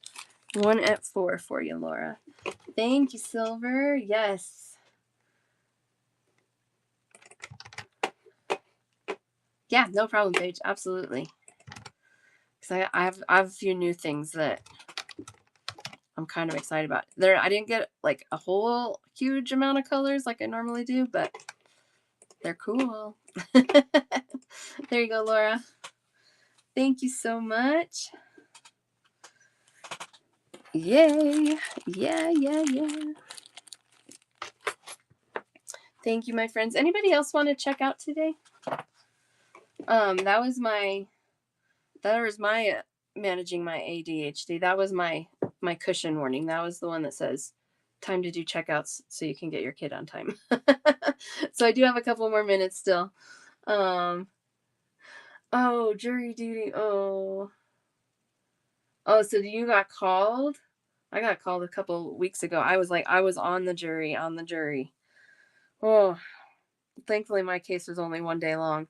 1 at 4 for you, Laura. Thank you, Silver. Yes. Yeah, no problem, Paige. Absolutely. Because I have a few new things that I'm kind of excited about. I didn't get like a whole huge amount of colors like I normally do, but they're cool. There you go, Laura. Thank you so much. Yay. Yeah. Thank you, my friends. Anybody else want to check out today? That was my managing my ADHD. That was my cushion warning. That was the one that says time to do checkouts so you can get your kid on time. So I do have a couple more minutes still. Oh, jury duty. Oh, so you got called? I got called a couple weeks ago. I was on the jury. Oh, thankfully my case was only 1 day long.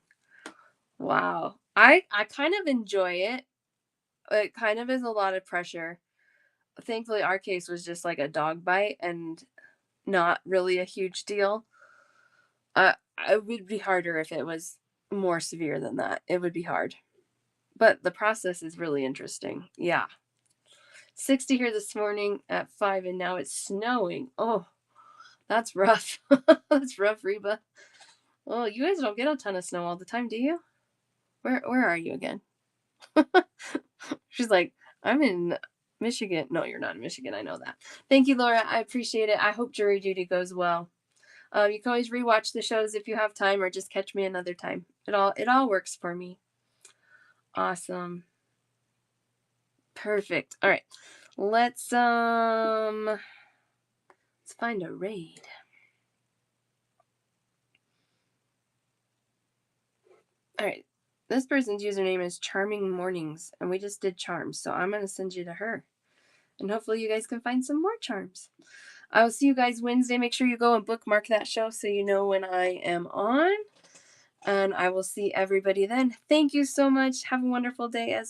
Wow. I kind of enjoy it. It kind of is a lot of pressure. Thankfully our case was just like a dog bite and not really a huge deal. It would be harder if it was more severe than that. It would be hard. But the process is really interesting. Yeah. 60 here this morning at 5 and now it's snowing. Oh, that's rough. That's rough, Reba. Oh, you guys don't get a ton of snow all the time, do you? Where are you again? She's like, I'm in Michigan. No, you're not in Michigan. I know that. Thank you, Laura. I appreciate it. I hope jury duty goes well. You can always rewatch the shows if you have time or just catch me another time. It all works for me. Awesome. Perfect. All right. Let's find a raid. All right. This person's username is Charming Mornings, and we just did charms, so I'm going to send you to her. And hopefully you guys can find some more charms. I will see you guys Wednesday. Make sure you go and bookmark that show so you know when I am on. And I will see everybody then. Thank you so much. Have a wonderful day as well.